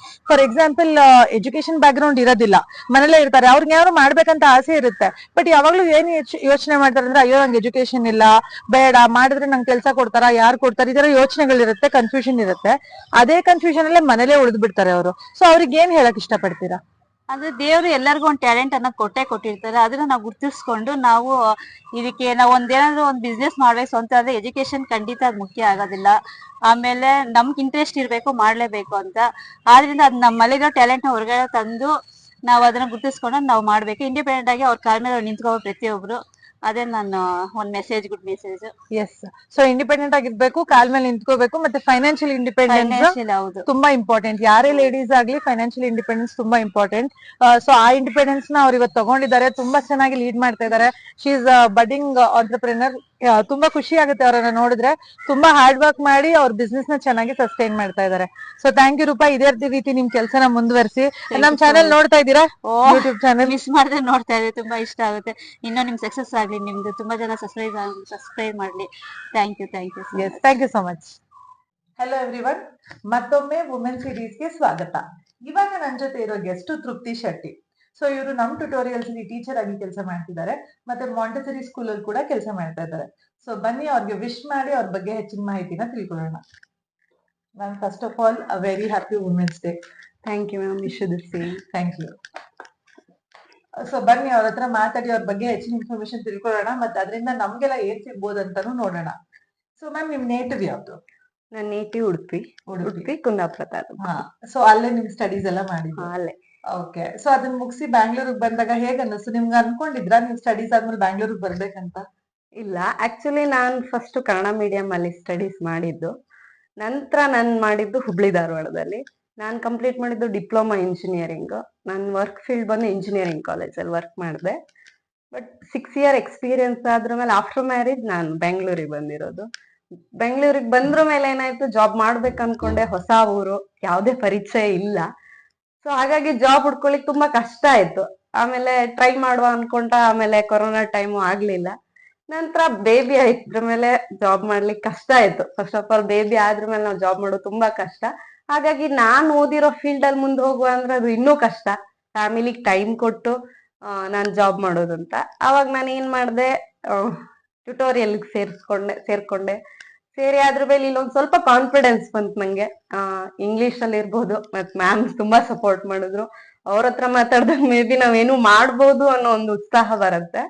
for example education back ground ಇರೋದಿಲ್ಲ, ಮನೇಲೇ ಇರ್ತಾರೆ, ಅವ್ರಿಗೆ ಯಾರು ಮಾಡ್ಬೇಕಂತ ಆಸೆ ಇರುತ್ತೆ. ಬಟ್ ಯಾವಾಗ್ಲೂ ಏನ್ ಯೋಚನೆ ಮಾಡ್ತಾರೆ ಅಂದ್ರೆ, ಅಯ್ಯೋ ನಂಗೆ ಎಜುಕೇಶನ್ ಇಲ್ಲ, ಬೇಡ, ಮಾಡಿದ್ರೆ ನಂಗೆ ಕೆಲಸ ಕೊಡ್ತಾರಾ, ಯಾರು ಕೊಡ್ತಾರೆ, ಈ ತರ ಯೋಚನೆಗಳಿರುತ್ತೆ, ಕನ್ಫ್ಯೂಷನ್ ಇರುತ್ತೆ. ಅದೇ ಕನ್ಫ್ಯೂಷನ್ ಅಲ್ಲೇ ಮನೇಲೇ ಉಳಿದ್ ಬಿಡ್ತಾರೆ ಅವರು. ಸೊ ಅವ್ರಿಗೆ ಏನ್ ಹೇಳಕ್ ಇಷ್ಟಪಡ್ತೀರಾ? ಅಂದ್ರೆ ದೇವ್ರು ಎಲ್ಲರಿಗೂ ಒಂದು ಟ್ಯಾಲೆಂಟ್ ಅನ್ನೋದು ಕೊಟ್ಟಿರ್ತಾರೆ. ಅದನ್ನ ನಾವು ಗುರ್ತಿಸ್ಕೊಂಡು ನಾವು ಇದಕ್ಕೆ ನಾವು ಒಂದೇನಾದ್ರು ಒಂದು ಬಿಸ್ನೆಸ್ ಮಾಡ್ಬೇಕು ಸ್ವಂತ ಆದ್ರೆ ಎಜುಕೇಶನ್ ಖಂಡಿತ ಅದ್ ಮುಖ್ಯ ಆಗೋದಿಲ್ಲ. ಆಮೇಲೆ ನಮ್ಗೆ ಇಂಟ್ರೆಸ್ಟ್ ಇರ್ಬೇಕು, ಮಾಡ್ಲೇಬೇಕು ಅಂತ. ಆದ್ರಿಂದ ಅದ್ ನಮ್ಮಲ್ಲಿರೋ ಟ್ಯಾಲೆಂಟ್ ನ ಹೊರಗಡೆ ತಂದು ನಾವು ಅದನ್ನ ಗುರ್ತಿಸ್ಕೊಂಡು ನಾವು ಮಾಡ್ಬೇಕು. ಇಂಡಿಪೆಂಡೆಂಟ್ ಆಗಿ ಅವ್ರ ಕಾಲ ಮೇಲೆ ನಿಂತ್ಕೋಬೇಕು ಪ್ರತಿಯೊಬ್ರು. ಅದೇ ನಾನು ಒಂದ್ message, good message. Yes. So independent ಆಗಿರ್ಬೇಕು, ಕಾಲ್ ಮೇಲೆ ನಿಂತ್ಕೋಬೇಕು, ಮತ್ತೆ ಫೈನಾನ್ಷಿಯಲ್ ಇಂಡಿಪೆಂಡೆನ್ಸ್ ತುಂಬಾ ಇಂಪಾರ್ಟೆಂಟ್. ಯಾರೇ ಲೇಡೀಸ್ ಆಗ್ಲಿ ಫೈನಾನ್ಷಿಯಲ್ ಇಂಡಿಪೆಂಡೆನ್ಸ್ ತುಂಬಾ ಇಂಪಾರ್ಟೆಂಟ್. ಸೊ ಆ ಇಂಡಿಪೆಂಡೆನ್ಸ್ ನ ಅವ್ರು ಇವತ್ತು ತಗೊಂಡಿದ್ದಾರೆ, ತುಂಬಾ ಚೆನ್ನಾಗಿ ಲೀಡ್ ಮಾಡ್ತಾ ಇದ್ದಾರೆ. She is budding entrepreneur. ತುಂಬಾ ಖುಷಿ ಆಗುತ್ತೆ ಅವರನ್ನ ನೋಡಿದ್ರೆ. ತುಂಬಾ ಹಾರ್ಡ್ ವರ್ಕ್ ಮಾಡಿ ಅವ್ರ ಬಿಸ್ನೆಸ್ ನ ಚೆನ್ನಾಗಿ ಸಸ್ಟೈನ್ ಮಾಡ್ತಾ ಇದ್ದಾರೆ. So thank you Rupa. ಇದೇ ರೀತಿ ನಿಮ್ ಕೆಲಸನ ಮುಂದುವರಿಸಿ. ನಮ್ ಚಾನೆಲ್ ನೋಡ್ತಾ ಇದ್ದೀರಾ? ಯೂಟ್ಯೂಬ್ ಚಾನೆಲ್ ಮಿಸ್ ಮಾಡದೆ ನೋಡ್ತಾ ಇದ್ರೆ ತುಂಬಾ ಇಷ್ಟ ಆಗುತ್ತೆ. ಇನ್ನೂ ನಿಮ್ ಸಕ್ಸಸ್ ಆಗ್ಲಿ, ನಿಮ್ದು ತುಂಬಾ ಜನ ಸಬ್ಸ್ಕ್ರೈಬ್ ಮಾಡ್ಲಿ. Thank you so much. Hello everyone, ಮತ್ತೊಮ್ಮೆ ವುಮೆನ್ ಸಿರೀಸ್ಗೆ ಸ್ವಾಗತ. ಇವಾಗ ನನ್ನ ಜೊತೆ ಇರೋ ಗೆಸ್ಟ್ ತೃಪ್ತಿ ಶೆಟ್ಟಿ. ಸೊ ಇವರು ನಮ್ ಟ್ಯುಟೋರಿಯಲ್ಸ್ ಅಲ್ಲಿ ಟೀಚರ್ ಆಗಿ ಕೆಲಸ ಮಾಡ್ತಿದ್ದಾರೆ, ಮತ್ತೆ ಮಾಂಟೆಸರಿ ಸ್ಕೂಲ್ ಅಲ್ಲಿ ಕೂಡ ಕೆಲಸ ಮಾಡ್ತಾ ಇದ್ದಾರೆ. ಸೊ ಬನ್ನಿ ಅವ್ರಿಗೆ ವಿಶ್ ಮಾಡಿ ಅವ್ರ ಬಗ್ಗೆ ಹೆಚ್ಚಿನ ಮಾಹಿತಿನ ತಿಳ್ಕೊಳ್ಳೋಣ. Ma'am, first of all a very happy women's day. Thank you ma'am. Wish the same. Thank you. So ಬನ್ನಿ ಅವ್ರ ಹತ್ರ ಮಾತಾಡಿ ಅವ್ರ ಬಗ್ಗೆ ಹೆಚ್ಚಿನ ಇನ್ಫಾರ್ಮೇಶನ್ ತಿಳ್ಕೊಳ್ಳೋಣ, ಮತ್ತೆ ಅದರಿಂದ ನಮ್ಗೆಲ್ಲ ಏನ್ ಸಿಗ್ಬೋದು ಅಂತಾನು ನೋಡೋಣ. ಸೊ ಮ್ಯಾಮ್, ನಿಮ್ ನೇಟಿವ್ ಯಾವ್ದು? ನನ್ನ ನೇಟಿವ್ ಉಡುಪಿ ಕುಂದಾಪುರ ತಾಲೂಕು. ಸೊ ಅಲ್ಲೇ ನಿಮ್ ಸ್ಟಡೀಸ್ ಎಲ್ಲ ಮಾಡಿದ್ವಿ? ಅಲ್ಲೇ. ಓಕೆ. ಸೊ ಅದನ್ನ ಮುಗಿಸಿ ಬ್ಯಾಂಗ್ಳೂರಿಗೆ ಬಂದಾಗ ಹೇಗ್ ಅನ್ನಿಸ್ತು ನಿಮ್ಗೆ? ಅನ್ಕೊಂಡಿದ್ರಾ ನೀವು ಸ್ಟಡೀಸ್ ಆದ್ಮೇಲೆ ಬ್ಯಾಂಗ್ಳೂರಿಗೆ ಬರ್ಬೇಕಂತ? ಇಲ್ಲ, ಆಕ್ಚುಲಿ ನಾನ್ ಫಸ್ಟ್ ಕನ್ನಡ ಮೀಡಿಯಂ ಅಲ್ಲಿ ಸ್ಟಡೀಸ್ ಮಾಡಿದ್ದು. ನಂತರ ನಾನ್ ಮಾಡಿದ್ದು ಹುಬ್ಳಿ ಧಾರವಾಡದಲ್ಲಿ. ನಾನ್ ಕಂಪ್ಲೀಟ್ ಮಾಡಿದ್ದು ಡಿಪ್ಲೊಮಾ ಇಂಜಿನಿಯರಿಂಗ್. ನನ್ ವರ್ಕ್ ಫೀಲ್ಡ್ ಬಂದು ಇಂಜಿನಿಯರಿಂಗ್ ಕಾಲೇಜ್ ಅಲ್ಲಿ ವರ್ಕ್ ಮಾಡಿದೆ. ಬಟ್ 6 year ಎಕ್ಸ್ಪೀರಿಯನ್ಸ್ ಆದ್ರ ಮೇಲೆ ಆಫ್ಟರ್ ಮ್ಯಾರೇಜ್ ನಾನು ಬೆಂಗಳೂರಿಗೆ ಬಂದಿರೋದು. ಬೆಂಗಳೂರಿಗೆ ಬಂದ್ರ ಮೇಲೆ ಏನಾಯ್ತು, ಜಾಬ್ ಮಾಡ್ಬೇಕು ಅನ್ಕೊಂಡೆ. ಹೊಸ ಊರು, ಯಾವ್ದೇ ಪರಿಚಯ ಇಲ್ಲ. ಸೊ ಹಾಗಾಗಿ ಜಾಬ್ ಹುಡ್ಕೊಳಿಕ್ ತುಂಬಾ ಕಷ್ಟ ಆಯ್ತು. ಆಮೇಲೆ ಟ್ರೈ ಮಾಡುವ ಅನ್ಕೊಂಡ, ಆಮೇಲೆ ಕೊರೋನಾ ಟೈಮು ಆಗ್ಲಿಲ್ಲ. ನಂತರ ಬೇಬಿ ಆಯ್ತ್ರ ಮೇಲೆ ಜಾಬ್ ಮಾಡ್ಲಿಕ್ಕೆ ಕಷ್ಟ ಆಯ್ತು. ಫಸ್ಟ್ ಆಫ್ ಆಲ್ ಬೇಬಿ ಆದ್ರ ಮೇಲೆ ನಾವು ಜಾಬ್ ಮಾಡೋದು ತುಂಬಾ ಕಷ್ಟ. ಹಾಗಾಗಿ ನಾನ್ ಓದಿರೋ ಫೀಲ್ಡ್ ಅಲ್ಲಿ ಮುಂದೆ ಹೋಗುವ ಅಂದ್ರೆ ಅದು ಇನ್ನೂ ಕಷ್ಟ. ಫ್ಯಾಮಿಲಿಗೆ ಟೈಮ್ ಕೊಟ್ಟು ನಾನ್ ಜಾಬ್ ಮಾಡೋದಂತ. ಅವಾಗ ನಾನು ಏನ್ ಮಾಡ್ದೆ, ಟ್ಯುಟೋರಿಯಲ್ ಸೇರ್ಕೊಂಡೆ. ಸೇರಿ ಅದ್ರ ಮೇಲೆ ಇಲ್ಲೊಂದ್ ಸ್ವಲ್ಪ ಕಾನ್ಫಿಡೆನ್ಸ್ ಬಂತು ನಂಗೆ. ಇಂಗ್ಲಿಷ್ ಅಲ್ಲಿ ಇರ್ಬೋದು, ಮತ್ ಮ್ಯಾಮ್ ತುಂಬಾ ಸಪೋರ್ಟ್ ಮಾಡಿದ್ರು. ಅವ್ರ ಹತ್ರ ಮಾತಾಡ್ದಾಗ ಮೇ ಬಿ ನಾವೇನು ಮಾಡ್ಬೋದು ಅನ್ನೋ ಒಂದು ಉತ್ಸಾಹ ಬರುತ್ತೆ.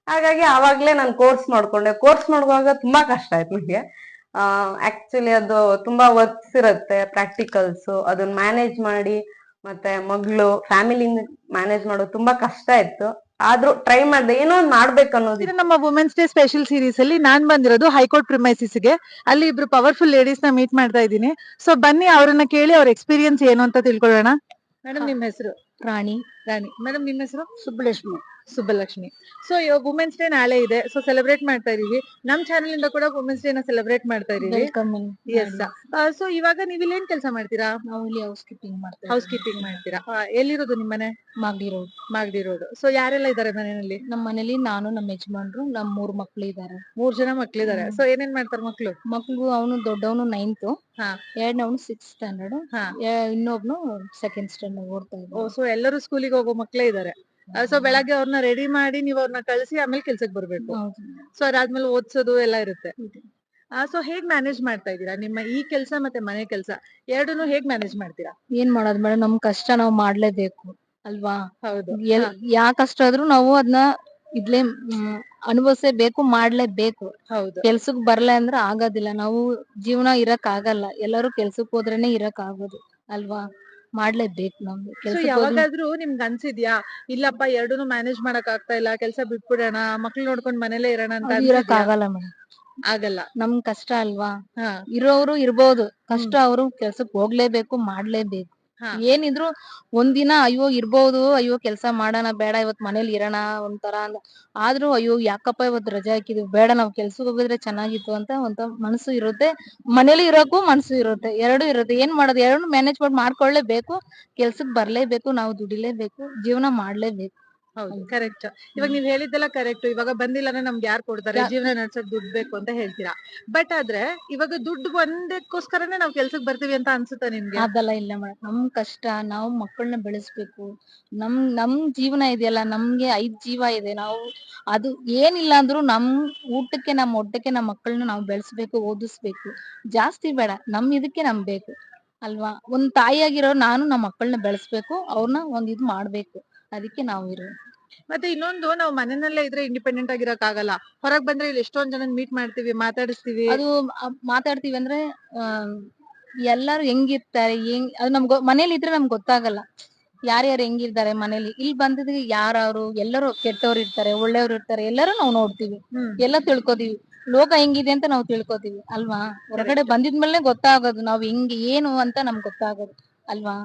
ಹಾಗಾಗಿ ಆವಾಗ್ಲೇ ನಾನು ಕೋರ್ಸ್ ಮಾಡ್ಕೊಂಡೆ. ಕೋರ್ಸ್ ಮಾಡುವಾಗ ತುಂಬಾ ಕಷ್ಟ ಆಯ್ತು ನನಗೆ. ಆಕ್ಚುಲಿ ಅದು ತುಂಬಾ ವರ್ಕ್ಸ್ ಇರುತ್ತೆ, ಪ್ರಾಕ್ಟಿಕಲ್ಸ್, ಅದನ್ನ ಮ್ಯಾನೇಜ್ ಮಾಡಿ, ಮತ್ತೆ ಮಗಳು ಫ್ಯಾಮಿಲಿ ಮ್ಯಾನೇಜ್ ಮಾಡೋದು ತುಂಬಾ ಕಷ್ಟ ಇತ್ತು. ಆದ್ರೂ ಟ್ರೈ ಮಾಡ್ದೆ, ಏನೋ ಒಂದ್ ಮಾಡ್ಬೇಕು ಅನ್ನೋದು. ಇದು ನಮ್ಮ ವುಮೆನ್ಸ್ ಡೇ ಸ್ಪೆಷಲ್ ಸೀರೀಸ್ ಅಲ್ಲಿ ನಾನ್ ಬಂದಿರೋದು ಹೈಕೋರ್ಟ್ ಪ್ರಿಮೈಸಿಸ್ ಗೆ. ಅಲ್ಲಿ ಇಬ್ರು ಪವರ್ಫುಲ್ ಲೇಡೀಸ್ ನ ಮೀಟ್ ಮಾಡ್ತಾ ಇದ್ದೀನಿ. ಸೊ ಬನ್ನಿ ಅವ್ರನ್ನ ಕೇಳಿ ಅವ್ರ ಎಕ್ಸ್ಪೀರಿಯನ್ಸ್ ಏನು ಅಂತ ತಿಳ್ಕೊಳ್ಳೋಣ. ಮೇಡಮ್ ನಿಮ್ ಹೆಸರು? ರಾಣಿ. ರಾಣಿ. ಮೇಡಮ್ ನಿಮ್ ಹೆಸರು? Subbalakshmi. Subbalakshmi. So women's day ನಾಳೆ ಇದೆ, ಸೊ ಸೆಲೆಬ್ರೇಟ್ ಮಾಡ್ತಾ ಇದೀವಿ. ನಮ್ ಚಾನೆಲ್ ಇಂದ ಕೂಡ ವುಮೆನ್ಸ್ ಡೇ ನ ಸೆಲೆಬ್ರೇಟ್ ಮಾಡ್ತಾ ಇದೀವಿ. ಎಸ್. ಸೊ ಇವಾಗ ನೀವ್ ಇಲ್ಲಿ ಏನ್ ಕೆಲಸ ಮಾಡ್ತೀರಾ? ನಾವು ಇಲ್ಲಿ ಹೌಸ್ ಕೀಪಿಂಗ್ ಮಾಡ್ತೇವೆ. ಹೌಸ್ ಕೀಪಿಂಗ್ ಮಾಡ್ತೀರಾ? ಎಲ್ಲಿರೋದು ನಿಮ್ ಮನೆ? Magadi road. Magadi road. So ಯಾರೆಲ್ಲ ಇದಾರೆ ಮನೆಯಲ್ಲಿ? ನಮ್ಮ ಮನೇಲಿ ನಾನು, ನಮ್ಮ ಯಜಮಾನ್ರು, ನಮ್ 3 ಮಕ್ಳು ಇದಾರೆ. 3 ಜನ ಮಕ್ಳಿದಾರೆ. ಸೊ ಏನೇನ್ ಮಾಡ್ತಾರೆ ಮಕ್ಳು? ಮಕ್ಳು ಅವನು ದೊಡ್ಡವನು 9th, ಹಾ. ಎರಡನವನು 6th ಸ್ಟ್ಯಾಂಡರ್ಡ್, ಹಾ. ಇನ್ನೊಬ್ನು 2nd ಸ್ಟ್ಯಾಂಡರ್ಡ್ ಓದ್ತಾ ಇದ್ದಾನೆ. ಸೊ ಎಲ್ಲರೂ ಸ್ಕೂಲಿಗೆ ಹೋಗೋ ಮಕ್ಳೇ ಇದಾರೆ. ಸೊ ಬೆಳಗ್ಗೆ ಅವ್ರನ್ನ ರೆಡಿ ಮಾಡಿ ನೀವ್ ಅವ್ರನ್ನ ಕಳ್ಸಿ ಆಮೇಲೆ ಕೆಲ್ಸಕ್ಕೆ ಬರ್ಬೇಕು. ಹೌದು. ಸೊ ಅದಾದ್ಮೇಲೆ ಓದ್ಸೋದು ಎಲ್ಲ ಇರುತ್ತೆ. ಸೊ ಹೇಗ್ ಮ್ಯಾನೇಜ್ ಮಾಡ್ತಾ ಇದ್ದೀರಾ ನಿಮ್ಮ ಈ ಕೆಲ್ಸ ಮತ್ತೆ ಮನೆ ಕೆಲ್ಸ ಎರಡನ್ನೂ ಹೇಗ್ ಮ್ಯಾನೇಜ್ ಮಾಡ್ತೀರಾ? ಏನ್ ಮಾಡೋದು ಮೇಡಮ್, ನಮ್ ಕಷ್ಟ ನಾವ್ ಮಾಡ್ಲೇಬೇಕು ಅಲ್ವಾ? ಹೌದು. ಯಾ ಕಷ್ಟ ಆದ್ರೂ ನಾವು ಅದನ್ನ ಇದ್ಲೇ ಅನುಭವಿಸಬೇಕು, ಮಾಡ್ಲೇಬೇಕು. ಹೌದು. ಕೆಲ್ಸಕ್ ಬರ್ಲ ಅಂದ್ರೆ ಆಗೋದಿಲ್ಲ. ನಾವು ಜೀವನ ಇರಕ್ ಆಗಲ್ಲ, ಎಲ್ಲರೂ ಕೆಲ್ಸಕ್ ಹೋದ್ರೇನೆ ಇರಕ್ ಆಗೋದು ಅಲ್ವಾ? ಮಾಡ್ಲೇಬೇಕು ನಮ್ಗೆ. ಸೊ ಯಾವಾಗಾದ್ರೂ ನಿಮ್ಗೆ ಅನ್ಸಿದ್ಯಾ ಇಲ್ಲಪ್ಪ ಎರಡನ್ನೂ ಮ್ಯಾನೇಜ್ ಮಾಡಕ್ ಆಗ್ತಾ ಇಲ್ಲ, ಕೆಲ್ಸ ಬಿಟ್ಬಿಡೋಣ, ಮಕ್ಳು ನೋಡ್ಕೊಂಡ್ ಮನೇಲೆ ಇರೋಣ ಅಂತ? ಇರಕ್ ಆಗಲ್ಲ ಮೇಡಮ್, ಆಗಲ್ಲ. ನಮ್ ಕಷ್ಟ ಅಲ್ವಾ? ಹಾ. ಇರೋರು ಇರ್ಬೋದು, ಕಷ್ಟ ಅವ್ರು ಕೆಲ್ಸಕ್ ಹೋಗ್ಲೇಬೇಕು, ಮಾಡ್ಲೇಬೇಕು. ಏನಿದ್ರು ಒಂದಿನ ಅಯ್ಯೋ ಇರ್ಬೋದು, ಅಯ್ಯೋ ಕೆಲ್ಸ ಮಾಡೋಣ ಬೇಡ ಇವತ್ ಮನೇಲಿ ಇರೋಣ ಒಂಥರ ಆದ್ರೂ ಅಯ್ಯೋ ಯಾಕಪ್ಪ ಇವತ್ ರಜೆ ಹಾಕಿದ್ವಿ, ಬೇಡ ನಾವ್ ಕೆಲ್ಸಕ್ ಹೋಗಿದ್ರೆ ಚೆನ್ನಾಗಿತ್ತು ಅಂತ ಒಂತ ಮನಸ್ಸು ಇರುತ್ತೆ. ಮನೇಲಿ ಇರೋಕು ಮನಸ್ಸು ಇರುತ್ತೆ, ಎರಡು ಇರುತ್ತೆ. ಏನ್ ಮಾಡೋದು, ಎರಡು ಮ್ಯಾನೇಜ್ಮೆಂಟ್ ಮಾಡ್ಕೊಳ್ಳೇಬೇಕು. ಕೆಲ್ಸಕ್ ಬರ್ಲೇಬೇಕು, ನಾವು ದುಡಿಲೇಬೇಕು, ಜೀವನ ಮಾಡ್ಲೇಬೇಕು. ಹೌದು, ಕರೆಕ್ಟ್. ಇವಾಗ ನೀವ್ ಹೇಳಿದ್ದೆಲ್ಲ ಕರೆಕ್ಟ್. ಇವಾಗ ಬಂದಿಲ್ಲ ಅಂದ್ರೆ ನಮ್ಗೆ ಯಾರು ಕೊಡ್ತಾರೆ? ಜೀವನ ನಡ್ಸಕ್ ದುಡ್ಡು ಬೇಕು ಅಂತ ಹೇಳ್ತೀರಾ. ಬಟ್ ಆದ್ರೆ ಇವಾಗ ದುಡ್ಡು ಒಂದಕ್ಕೋಸ್ಕರನೇ ನಾವ್ ಕೆಲ್ಸಕ್ ಬರ್ತೀವಿ ಅಂತ ಅನ್ಸುತ್ತಾ ನಿಮ್ಗೆ? ಅದೆಲ್ಲ ಇಲ್ಲ ಮೇಡಮ್, ನಮ್ ಕಷ್ಟ ನಾವು ಮಕ್ಕಳನ್ನ ಬೆಳೆಸ್ಬೇಕು. ನಮ್ ಜೀವನ ಇದೆಯಲ್ಲ, ನಮ್ಗೆ 5 ಜೀವ ಇದೆ. ನಾವು ಅದು ಏನಿಲ್ಲ ಅಂದ್ರು ನಮ್ ಊಟಕ್ಕೆ, ನಮ್ ಹೊಟ್ಟೆಗೆ ನಮ್ ಮಕ್ಕಳನ್ನ ನಾವು ಬೆಳೆಸ್ಬೇಕು, ಓದಿಸ್ಬೇಕು. ಜಾಸ್ತಿ ಬೇಡ, ನಮ್ ಇದಕ್ಕೆ ನಮ್ ಬೇಕು ಅಲ್ವಾ? ಒಂದ್ ತಾಯಿಯಾಗಿರೋ ನಾನು ನಮ್ಮ ಮಕ್ಕಳನ್ನ ಬೆಳೆಸ್ಬೇಕು, ಅವ್ರನ್ನ ಒಂದ್ ಇದ್ ಮಾಡ್ಬೇಕು. ಅದಕ್ಕೆ ನಾವು ಇರೋದು. ಮತ್ತೆ ಇನ್ನೊಂದು, ನಾವು ಮನೆಯಲ್ಲೇ ಇದ್ರೆ ಇಂಡಿಪೆಂಡೆಂಟ್ ಆಗಿರಕ್ ಆಗಲ್ಲ. ಹೊರಗ್ ಬಂದ್ರೆ ಇಲ್ಲಿ ಎಷ್ಟೊಂದ್ ಜನ ಮೀಟ್ ಮಾಡ್ತೀವಿ, ಮಾತಾಡಿಸ್ತೀವಿ. ಅದು ಮಾತಾಡ್ತೀವಿ ಅಂದ್ರೆ ಎಲ್ಲಾರು ಹೆಂಗಿರ್ತಾರೆ, ಅದು ನಮ್ಗೆ ಮನೇಲಿ ಇದ್ರೆ ನಮ್ಗೆ ಗೊತ್ತಾಗಲ್ಲ ಯಾರ್ಯಾರು ಹೆಂಗಿರ್ತಾರೆ ಮನೇಲಿ. ಇಲ್ಲಿ ಬಂದಿದ್ರೆ ಯಾರು ಎಲ್ಲರೂ ಕೆಟ್ಟವ್ರು ಇರ್ತಾರೆ, ಒಳ್ಳೆಯವ್ರು ಇರ್ತಾರೆ, ಎಲ್ಲರೂ ನಾವು ನೋಡ್ತೀವಿ, ಎಲ್ಲ ತಿಳ್ಕೊತೀವಿ. ಲೋಕ ಹೆಂಗಿದೆ ಅಂತ ನಾವು ತಿಳ್ಕೊತೀವಿ ಅಲ್ವಾ? ಹೊರಗಡೆ ಬಂದಿದ್ಮೇಲೆ ಗೊತ್ತಾಗೋದು ನಾವ್ ಹೆಂಗೆ ಏನು ಅಂತ ನಮ್ಗೆ ಗೊತ್ತಾಗೋದು ಅಲ್ವಾ?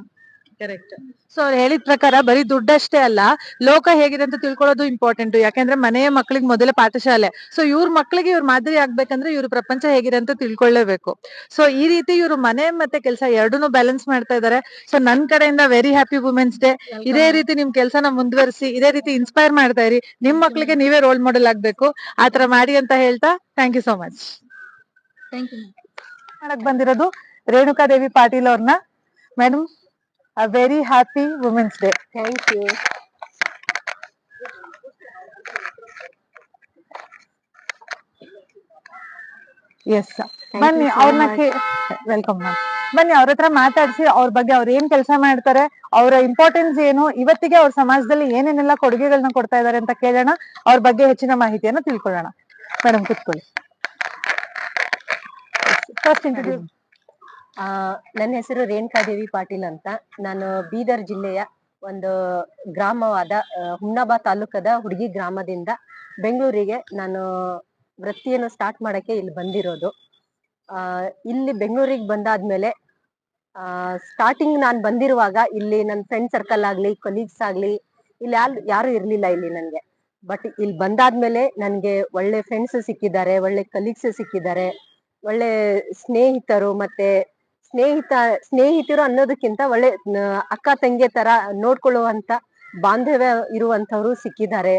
ಕರೆಕ್ಟ್. ಸೊ ಅವ್ರು ಹೇಳಿದ ಪ್ರಕಾರ ಬರೀ ದುಡ್ಡಷ್ಟೇ ಅಲ್ಲ, ಲೋಕ ಹೇಗಿದೆ ಅಂತ ತಿಳ್ಕೊಳ್ಳೋದು ಇಂಪಾರ್ಟೆಂಟ್. ಯಾಕಂದ್ರೆ ಮನೆಯ ಮಕ್ಳಿಗೆ ಮೊದಲೇ ಪಾಠಶಾಲೆ. ಸೊ ಇವ್ರ ಮಕ್ಳಿಗೆ ಇವ್ರ ಮಾದರಿ ಆಗ್ಬೇಕಂದ್ರೆ ಇವ್ರ ಪ್ರಪಂಚ ಹೇಗಿದೆ ಅಂತ ತಿಳ್ಕೊಳ್ಳೇಬೇಕು. ಸೊ ಈ ರೀತಿ ಇವ್ರು ಮನೆ ಮತ್ತೆ ಕೆಲಸ ಎರಡನ್ನೂ ಬ್ಯಾಲೆನ್ಸ್ ಮಾಡ್ತಾ ಇದಾರೆ. ಸೊ ನನ್ ಕಡೆಯಿಂದ ವೆರಿ ಹ್ಯಾಪಿ ವುಮೆನ್ಸ್ ಡೇ. ಇದೇ ರೀತಿ ನಿಮ್ ಕೆಲ್ಸನ ಮುಂದುವರಿಸಿ, ಇದೇ ರೀತಿ ಇನ್ಸ್ಪೈರ್ ಮಾಡ್ತಾ ಇರಿ. ನಿಮ್ ಮಕ್ಳಿಗೆ ನೀವೇ ರೋಲ್ ಮಾಡೆಲ್ ಆಗ್ಬೇಕು. ಆತರ ಮಾಡಿ ಅಂತ ಹೇಳ್ತಾ thank you so much. Thank you. ಮಾಡಕ್ ಬಂದಿರೋದು ರೇಣುಕಾದೇವಿ ಪಾಟೀಲ್ ಅವ್ರನ್ನ. Madam, a very happy Women's Day. Thank you. Yes, ಬನ್ನಿ ಅವ್ರನ್ನ ವೆಲ್ಕಮ್ ಮ್ಯಾಮ್. ಬನ್ನಿ ಅವ್ರ ಹತ್ರ ಮಾತಾಡಿಸಿ ಅವ್ರ ಬಗ್ಗೆ ಅವ್ರ ಏನ್ ಕೆಲಸ ಮಾಡ್ತಾರೆ, ಅವರ ಇಂಪಾರ್ಟೆನ್ಸ್ ಏನು, ಇವತ್ತಿಗೆ ಅವ್ರ ಸಮಾಜದಲ್ಲಿ ಏನೇನೆಲ್ಲ ಕೊಡುಗೆಗಳನ್ನ ಕೊಡ್ತಾ ಇದಾರೆ ಅಂತ ಕೇಳೋಣ. ಅವ್ರ ಬಗ್ಗೆ ಹೆಚ್ಚಿನ ಮಾಹಿತಿಯನ್ನ ತಿಳ್ಕೊಳ್ಳೋಣ. ಮೇಡಮ್ ಕೂತ್ಕೊಳ್ಳಿ. First introduce. ನನ್ನ ಹೆಸರು ರೇಣುಕಾದೇವಿ ಪಾಟೀಲ್ ಅಂತ. ನಾನು ಬೀದರ್ ಜಿಲ್ಲೆಯ ಒಂದು ಗ್ರಾಮವಾದ ಹುಮ್ನಾಬಾದ್ ತಾಲೂಕದ ಹುಡುಗಿ ಗ್ರಾಮದಿಂದ ಬೆಂಗಳೂರಿಗೆ ನಾನು ವೃತ್ತಿಯನ್ನು ಸ್ಟಾರ್ಟ್ ಮಾಡಕ್ಕೆ ಇಲ್ಲಿ ಬಂದಿರೋದು. ಇಲ್ಲಿ ಬೆಂಗಳೂರಿಗೆ ಬಂದಾದ್ಮೇಲೆ ಸ್ಟಾರ್ಟಿಂಗ್ ನಾನು ಬಂದಿರುವಾಗ ಇಲ್ಲಿ ನನ್ನ ಫ್ರೆಂಡ್ ಸರ್ಕಲ್ ಆಗ್ಲಿ, ಕೊಲೀಗ್ಸ್ ಆಗ್ಲಿ, ಇಲ್ಲಿ ಯಾರು ಇರ್ಲಿಲ್ಲ ಇಲ್ಲಿ ನನ್ಗೆ. ಬಟ್ ಇಲ್ಲಿ ಬಂದಾದ್ಮೇಲೆ ನನ್ಗೆ ಒಳ್ಳೆ ಫ್ರೆಂಡ್ಸ್ ಸಿಕ್ಕಿದ್ದಾರೆ, ಒಳ್ಳೆ ಕಲೀಗ್ಸ್ ಸಿಕ್ಕಿದ್ದಾರೆ, ಒಳ್ಳೆ ಸ್ನೇಹಿತರು. ಮತ್ತೆ ಸ್ನೇಹಿತರು ಅನ್ನೋದಕ್ಕಿಂತ ಒಳ್ಳೆ ಅಕ್ಕ ತಂಗಿ ತರ ನೋಡ್ಕೊಳ್ಳುವಂತ ಬಾಂಧವ್ಯ ಇರುವಂತವ್ರು ಸಿಕ್ಕಿದ್ದಾರೆ.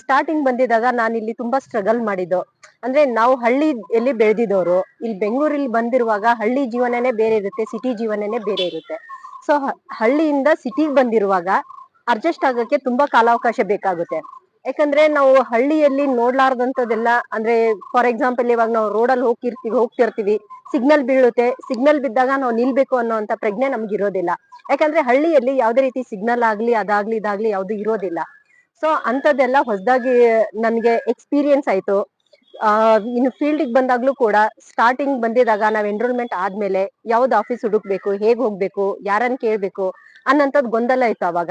ಸ್ಟಾರ್ಟಿಂಗ್ ಬಂದಿದಾಗ ನಾನು ಇಲ್ಲಿ ತುಂಬಾ ಸ್ಟ್ರಗಲ್ ಮಾಡಿದ್ದು. ಅಂದ್ರೆ ನಾವು ಹಳ್ಳಿಯಲ್ಲಿ ಬೆಳೆದಿದ್ದವರು, ಇಲ್ಲಿ ಬೆಂಗಳೂರಲ್ಲಿ ಬಂದಿರುವಾಗ ಹಳ್ಳಿ ಜೀವನನೇ ಬೇರೆ ಇರುತ್ತೆ, ಸಿಟಿ ಜೀವನನೇ ಬೇರೆ ಇರುತ್ತೆ. ಸೊ ಹಳ್ಳಿಯಿಂದ ಸಿಟಿಗೆ ಬಂದಿರುವಾಗ ಅಡ್ಜಸ್ಟ್ ಆಗಕ್ಕೆ ತುಂಬಾ ಕಾಲಾವಕಾಶ ಬೇಕಾಗುತ್ತೆ. ಯಾಕಂದ್ರೆ ನಾವು ಹಳ್ಳಿಯಲ್ಲಿ ನೋಡ್ಲಾರ್ದಂತದೆಲ್ಲ ಅಂದ್ರೆ ಫಾರ್ ಎಕ್ಸಾಂಪಲ್ ಇವಾಗ ನಾವು ರೋಡಲ್ಲಿ ಹೋಗ್ತಿರ್ತೀವಿ ಸಿಗ್ನಲ್ ಬೀಳುತ್ತೆ, ಸಿಗ್ನಲ್ ಬಿದ್ದಾಗ ನಾವು ನಿಲ್ಬೇಕು ಅನ್ನೋಂತ ಪ್ರಜ್ಞೆ ನಮ್ಗೆ ಇರೋದಿಲ್ಲ. ಯಾಕಂದ್ರೆ ಹಳ್ಳಿಯಲ್ಲಿ ಯಾವ್ದೇ ರೀತಿ ಸಿಗ್ನಲ್ ಆಗ್ಲಿ ಅದಾಗ್ಲಿ ಇದಾಗ್ಲಿ ಯಾವ್ದು ಇರೋದಿಲ್ಲ. ಸೊ ಅಂತದೆಲ್ಲ ಹೊಸದಾಗಿ ನನ್ಗೆ ಎಕ್ಸ್ಪೀರಿಯನ್ಸ್ ಆಯ್ತು. ಇನ್ನು ಫೀಲ್ಡಿಗೆ ಬಂದಾಗ್ಲೂ ಕೂಡ ಸ್ಟಾರ್ಟಿಂಗ್ ಬಂದಿದಾಗ ನಾವ್ ಎನ್ರೋಲ್ಮೆಂಟ್ ಆದ್ಮೇಲೆ ಯಾವ್ದು ಆಫೀಸ್ ಹುಡುಕ್ಬೇಕು, ಹೇಗ್ ಹೋಗ್ಬೇಕು, ಯಾರನ್ನ ಕೇಳ್ಬೇಕು ಅನ್ನಂತದ್ ಗೊಂದಲ ಇತ್ತು ಅವಾಗ.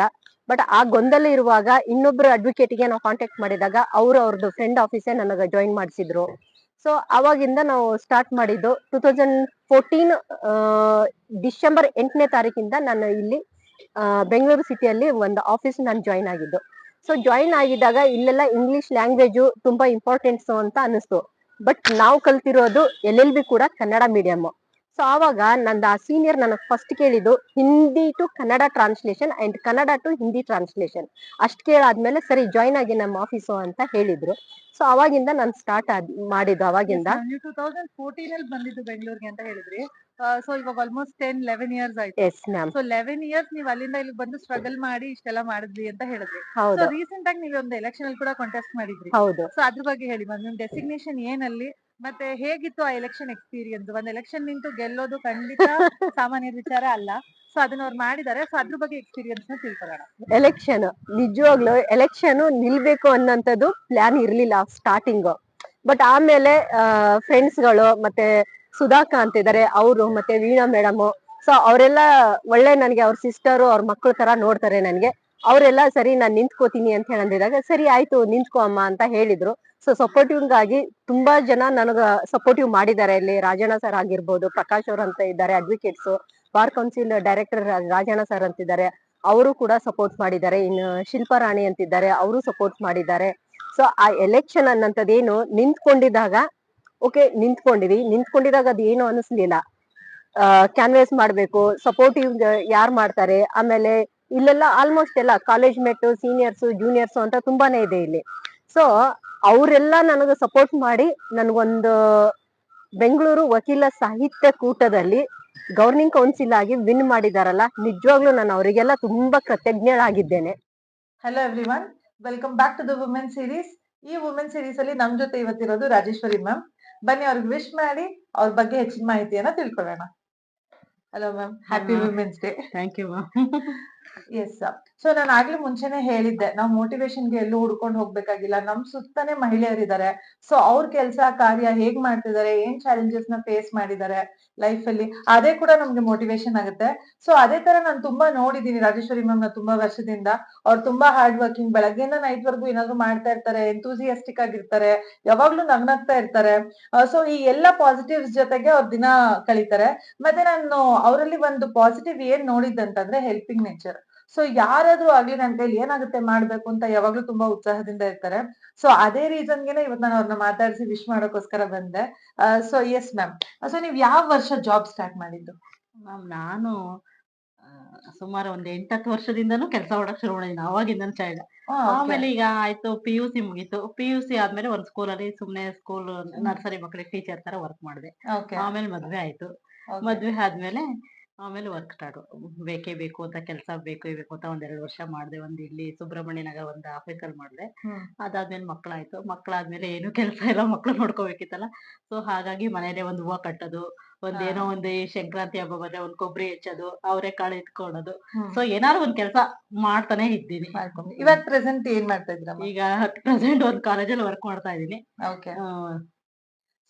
ಬಟ್ ಆ ಗೊಂದಲ ಇರುವಾಗ ಇನ್ನೊಬ್ರು ಅಡ್ವೊಕೇಟ್ಗೆ ನಾವು ಕಾಂಟ್ಯಾಕ್ಟ್ ಮಾಡಿದಾಗ ಅವ್ರದ್ದು ಫ್ರೆಂಡ್ ಆಫೀಸೇ ನನಗೆ ಜಾಯಿನ್ ಮಾಡಿಸಿದ್ರು. ಸೊ ಅವಾಗಿಂದ ನಾವು ಸ್ಟಾರ್ಟ್ ಮಾಡಿದ್ದು 2014 ಡಿಸೆಂಬರ್ 8ನೇ ತಾರೀಕಿಂದ ನಾನು ಇಲ್ಲಿ ಬೆಂಗಳೂರು ಸಿಟಿಯಲ್ಲಿ ಒಂದು ಆಫೀಸ್ ನಾನು ಜಾಯಿನ್ ಆಗಿದ್ದು. ಸೊ ಜಾಯಿನ್ ಆಗಿದ್ದಾಗ ಇಲ್ಲೆಲ್ಲ ಇಂಗ್ಲಿಷ್ ಲ್ಯಾಂಗ್ವೇಜ್ ತುಂಬಾ ಇಂಪಾರ್ಟೆಂಟ್ಸ್ ಅಂತ ಅನಿಸ್ತು. ಬಟ್ ನಾವು ಕಲ್ತಿರೋದು LLB ಕೂಡ ಕನ್ನಡ ಮೀಡಿಯಂ. ಸೊ ಆವಾಗ ನಂದು ಆ ಸೀನಿಯರ್ ನನಗೆ ಫಸ್ಟ್ ಕೇಳಿದ್ದು Hindi to Kannada translation and Kannada to Hindi translation. ಅಷ್ಟ್ ಕೇಳಾದ್ಮೇಲೆ ಸರಿ ಜಾಯಿನ್ ಆಗಿ ನಮ್ಮ ಆಫೀಸು ಅಂತ ಹೇಳಿದ್ರು. ಸೊ ಅವಾಗಿಂದ ನಾನು ಸ್ಟಾರ್ಟ್ ಮಾಡಿದ್ದು ಅವಾಗಿಂದ. ನೀವು 2014 ಅಲ್ಲಿ ಬಂದಿದ್ದು ಬೆಂಗಳೂರಿಗೆ ಅಂತ ಹೇಳಿದ್ರಿ. ಸೊ ಇವಾಗ ಆಲ್ಮೋಸ್ಟ್ 10-11 ಇಯರ್ಸ್ ಆಯ್ತು. Yes ma'am. ಸೊ 11 ಇಯರ್ಸ್ ನೀವು ಅಲ್ಲಿಂದ ಇಲ್ಲಿ ಬಂದು ಸ್ಟ್ರಗಲ್ ಮಾಡಿ ಇಷ್ಟೆಲ್ಲ ಮಾಡಿದ್ರಿ ಅಂತ ಹೇಳಿದ್ರಿ. ಸೊ ಹೌದು ರೀಸೆಂಟ್ ಆಗಿ ನೀವು ಒಂದು ಎಲೆಕ್ಷನ್ ಅಲ್ಲಿ ಕೂಡ ಕಾಂಟೆಸ್ಟ್ ಮಾಡಿದ್ರಿ. ಹೌದು. ಸೊ ಅದ್ರ ಬಗ್ಗೆ ಹೇಳಿ ಮ್ಯಾಮ್, ನಿಮ್ ಡೆಸಿಗ್ನೇಷನ್ ಏನಲ್ಲಿ ಮತ್ತೆ ಹೇಗಿತ್ತು ಆ ಎಲೆಕ್ಷನ್ ಎಕ್ಸ್ಪೀರಿಯನ್ಸ್? ಒಂದ್ ಎಲೆಕ್ಷನ್ ನಿಂತು ಗೆಲ್ಲೋದು ಖಂಡಿತ ಸಾಮಾನ್ಯ ವಿಚಾರ ಅಲ್ಲ. ಸೊ ಅದನ್ನ ಅವ್ರು ಮಾಡಿದ್ದಾರೆ. ಸೊ ಅದ್ರ ಬಗ್ಗೆ ಎಕ್ಸ್ಪೀರಿಯನ್ಸ್ ನ ತಿಳ್ಕೊಳ್ಳೋಣ. ಎಲೆಕ್ಷನ್ ನಿಜವಾಗ್ಲು ಎಲೆಕ್ಷನ್ ನಿಲ್ಬೇಕು ಅನ್ನೋಂಥದ್ದು ಪ್ಲಾನ್ ಇರ್ಲಿಲ್ಲ ಸ್ಟಾರ್ಟಿಂಗ್. ಬಟ್ ಆಮೇಲೆ ಫ್ರೆಂಡ್ಸ್ ಗಳು ಮತ್ತೆ ಸುಧಾಕಾ ಅಂತ ಇದಾರೆ ಅವರು, ಮತ್ತೆ ವೀಣಾ ಮೇಡಮ್, ಸೊ ಅವರೆಲ್ಲ ಒಳ್ಳೆ ನನ್ಗೆ ಅವ್ರ ಸಿಸ್ಟರು ಅವ್ರ ಮಕ್ಕಳ ತರ ನೋಡ್ತಾರೆ ನನ್ಗೆ. ಅವರೆಲ್ಲ ಸರಿ ನಾನ್ ನಿಂತ್ಕೋತೀನಿ ಅಂತ ಹೇಳಿದಾಗ ಸರಿ ಆಯ್ತು ನಿಂತ್ಕೋ ಅಮ್ಮ ಅಂತ ಹೇಳಿದ್ರು. ಸೊ ಸಪೋರ್ಟಿವ್ ಗಾಗಿ ತುಂಬಾ ಜನ ನನಗ ಸಪೋರ್ಟಿವ್ ಮಾಡಿದ್ದಾರೆ. ಇಲ್ಲಿ ರಾಜಣ್ಣ ಸರ್ ಆಗಿರ್ಬೋದು, ಪ್ರಕಾಶ್ ಅವ್ರ ಅಂತ ಇದ್ದಾರೆ advocates, bar council director Rajanna sir ಅಂತಿದ್ದಾರೆ, ಅವರು ಕೂಡ ಸಪೋರ್ಟ್ ಮಾಡಿದ್ದಾರೆ. ಇನ್ನು ಶಿಲ್ಪಾ ರಾಣಿ ಅಂತಿದ್ದಾರೆ, ಅವರು ಸಪೋರ್ಟ್ ಮಾಡಿದ್ದಾರೆ. ಸೊ ಆ ಎಲೆಕ್ಷನ್ ಅನ್ನಂತದೇನು ನಿಂತ್ಕೊಂಡಿದಾಗ ಓಕೆ ನಿಂತ್ಕೊಂಡಿದಾಗ ಅದು ಏನು ಅನಿಸ್ಲಿಲ್ಲ. ಕ್ಯಾನ್ವೇಸ್ ಮಾಡ್ಬೇಕು, ಸಪೋರ್ಟಿವ್ ಯಾರು ಮಾಡ್ತಾರೆ, ಆಮೇಲೆ ಇಲ್ಲೆಲ್ಲ ಆಲ್ಮೋಸ್ಟ್ ಎಲ್ಲ ಕಾಲೇಜ್ ಮೇಟ್, ಸೀನಿಯರ್ಸ್, ಜೂನಿಯರ್ಸ್ ಅಂತ ತುಂಬಾನೇ ಇದೆ ಇಲ್ಲಿ. ಸೊ ಅವರೆಲ್ಲ ನನಗೆ ಸಪೋರ್ಟ್ ಮಾಡಿ ನನ್ಗೊಂದು ಬೆಂಗಳೂರು ವಕೀಲ ಸಾಹಿತ್ಯ ಕೂಟದಲ್ಲಿ ಗವರ್ನಿಂಗ್ ಕೌನ್ಸಿಲ್ ಆಗಿ ವಿನ್ ಮಾಡಿದಾರಲ್ಲ, ನಿಜವಾಗ್ಲೂ ನಾನು ಅವರಿಗೆಲ್ಲ ತುಂಬಾ ಕೃತಜ್ಞರಾಗಿದ್ದೇನೆ. Hello everyone, welcome back to the women series. ಈ ವುಮೆನ್ ಸೀರೀಸ್ ಅಲ್ಲಿ ನಮ್ ಜೊತೆ ಇವತ್ತಿರೋದು ರಾಜೇಶ್ವರಿ ಮ್ಯಾಮ್. ಬನ್ನಿ ಅವ್ರಿಗೆ ವಿಶ್ ಮಾಡಿ ಅವ್ರ ಬಗ್ಗೆ ಹೆಚ್ಚಿನ ಮಾಹಿತಿಯನ್ನ ತಿಳ್ಕೊಳ್ಳೋಣ. Hello ma'am, happy women's day. Thank you ma'am. Yes. So ನಾನು ಆಗ್ಲೇ ಮುಂಚೆನೆ ಹೇಳಿದ್ದೆ, ನಾವು ಮೋಟಿವೇಶನ್ಗೆ ಎಲ್ಲೂ ಹುಡ್ಕೊಂಡು ಹೋಗ್ಬೇಕಾಗಿಲ್ಲ, ನಮ್ ಸುತ್ತಾನೆ ಮಹಿಳೆಯರಿದ್ದಾರೆ. ಸೊ ಅವ್ರ ಕೆಲಸ ಕಾರ್ಯ ಹೇಗ್ ಮಾಡ್ತಿದ್ದಾರೆ, ಏನ್ ಚಾಲೆಂಜಸ್ ನ ಫೇಸ್ ಮಾಡಿದ್ದಾರೆ ಲೈಫ್ ಅಲ್ಲಿ, ಅದೇ ಕೂಡ ನಮ್ಗೆ ಮೋಟಿವೇಶನ್ ಆಗುತ್ತೆ. ಸೊ ಅದೇ ತರ ನಾನು ತುಂಬಾ ನೋಡಿದೀನಿ ರಾಜೇಶ್ವರಿ ಮ್ಯಾಮ್ ನ ತುಂಬಾ ವರ್ಷದಿಂದ. ಅವ್ರು ತುಂಬಾ ಹಾರ್ಡ್ ವರ್ಕಿಂಗ್, ಬೆಳಗ್ಗೆಯಿಂದ ನೈಟ್ ವರ್ಗು ಏನಾದ್ರು ಮಾಡ್ತಾ ಇರ್ತಾರೆ, ಎಂತೂಸಿಯಾಸ್ಟಿಕ್ ಆಗಿರ್ತಾರೆ, ಯಾವಾಗ್ಲೂ ನಗ್ನಗ್ತಾ ಇರ್ತಾರೆ. ಸೊ ಈ ಎಲ್ಲಾ ಪಾಸಿಟಿವ್ಸ್ ಜೊತೆಗೆ ಅವ್ರ ದಿನ ಕಳೀತಾರೆ. ಮತ್ತೆ ನಾನು ಅವರಲ್ಲಿ ಒಂದು ಪಾಸಿಟಿವ್ ಏನ್ ನೋಡಿದ್ದಂತಂದ್ರೆ ಹೆಲ್ಪಿಂಗ್ ನೇಚರ್. ಸೊ ಯಾರಾದ್ರೂ ಆಗ್ಲಿ ನನ್ ಕೈಲಿ ಏನಾಗುತ್ತೆ ಮಾಡ್ಬೇಕು ಅಂತ ಯಾವಾಗ್ಲೂ ತುಂಬಾ ಉತ್ಸಾಹದಿಂದ ಇರ್ತಾರೆ. ಸೊ ಅದೇ ರೀಸನ್ಗೆನೆ ಇವತ್ತು ನಾನು ಅವ್ರನ್ನ ಮಾತಾಡಿಸಿ ವಿಶ್ ಮಾಡೋಕೋಸ್ಕರ ಬಂದೆ. ಸೊ ಎಸ್ ಮ್ಯಾಮ್, ಸೊ ನೀವ್ ಯಾವ ವರ್ಷ ಜಾಬ್ ಸ್ಟಾರ್ಟ್ ಮಾಡಿದ್ದು? ಮ್ಯಾಮ್ ನಾನು ಸುಮಾರು ಒಂದ್ 8-10 ವರ್ಷದಿಂದನೂ ಕೆಲಸ ಮಾಡಕ್ ಶುರು ಮಾಡಿದ್ದೀನಿ, ಅವಾಗಿಂದನೂ ಚೈಲ್ಡ್. ಆಮೇಲೆ ಈಗ ಆಯ್ತು PUC ಮುಗೀತು. PUC ಆದ್ಮೇಲೆ ಒಂದ್ ಸ್ಕೂಲಲ್ಲಿ ಸುಮ್ನೆ ಸ್ಕೂಲ್ ನರ್ಸರಿ ಮಕ್ಕಳಿಗೆ ಟೀಚರ್ ತರ ವರ್ಕ್ ಮಾಡಿದೆ. ಆಮೇಲೆ ಮದ್ವೆ ಆಯ್ತು. ಮದ್ವೆ ಆದ್ಮೇಲೆ ಆಮೇಲೆ ವರ್ಕ್ ಸ್ಟಾರ್ಟ್. ಬೇಕೇ ಬೇಕು ಅಂತ ಕೆಲಸ ಬೇಕು ಅಂತ ಒಂದ್ 2 ವರ್ಷ ಮಾಡ್ದೆ. ಒಂದ್ ಇಲ್ಲಿ ಸುಬ್ರಹ್ಮಣ್ಯ ನಗರ ಒಂದು ಆಫೀಸಲ್ಲಿ ಮಾಡ್ದೆ. ಅದಾದ್ಮೇಲೆ ಮಕ್ಕಳಾಯ್ತು. ಮಕ್ಕಳಾದ್ಮೇಲೆ ಏನು ಕೆಲಸ ಇಲ್ಲ, ಮಕ್ಳು ನೋಡ್ಕೋಬೇಕಿತ್ತಲ್ಲ. ಸೊ ಹಾಗಾಗಿ ಮನೇಲೆ ಒಂದ್ ಹೂವ ಕಟ್ಟೋದು, ಒಂದೇನೋ ಒಂದು ಈ ಸಂಕ್ರಾಂತಿ ಹಬ್ಬ ಬಂದ್ರೆ ಒಂದ್ ಕೊಬ್ಬರಿ ಹೆಚ್ಚೋದು, ಅವರೆಕಾಳು ಎತ್ಕೊಳ್ಳೋದು. ಸೊ ಏನಾದ್ರು ಒಂದ್ ಕೆಲಸ ಮಾಡ್ತಾನೆ ಇದ್ದೀನಿ. ಇವಾಗ ಪ್ರೆಸೆಂಟ್ ಏನ್ ಮಾಡ್ತಾ ಇದ್ದೀರಾ? ಈಗ ಪ್ರೆಸೆಂಟ್ ಒಂದ್ ಕಾಲೇಜಲ್ಲಿ ವರ್ಕ್ ಮಾಡ್ತಾ ಇದೀನಿ. ಓಕೆ.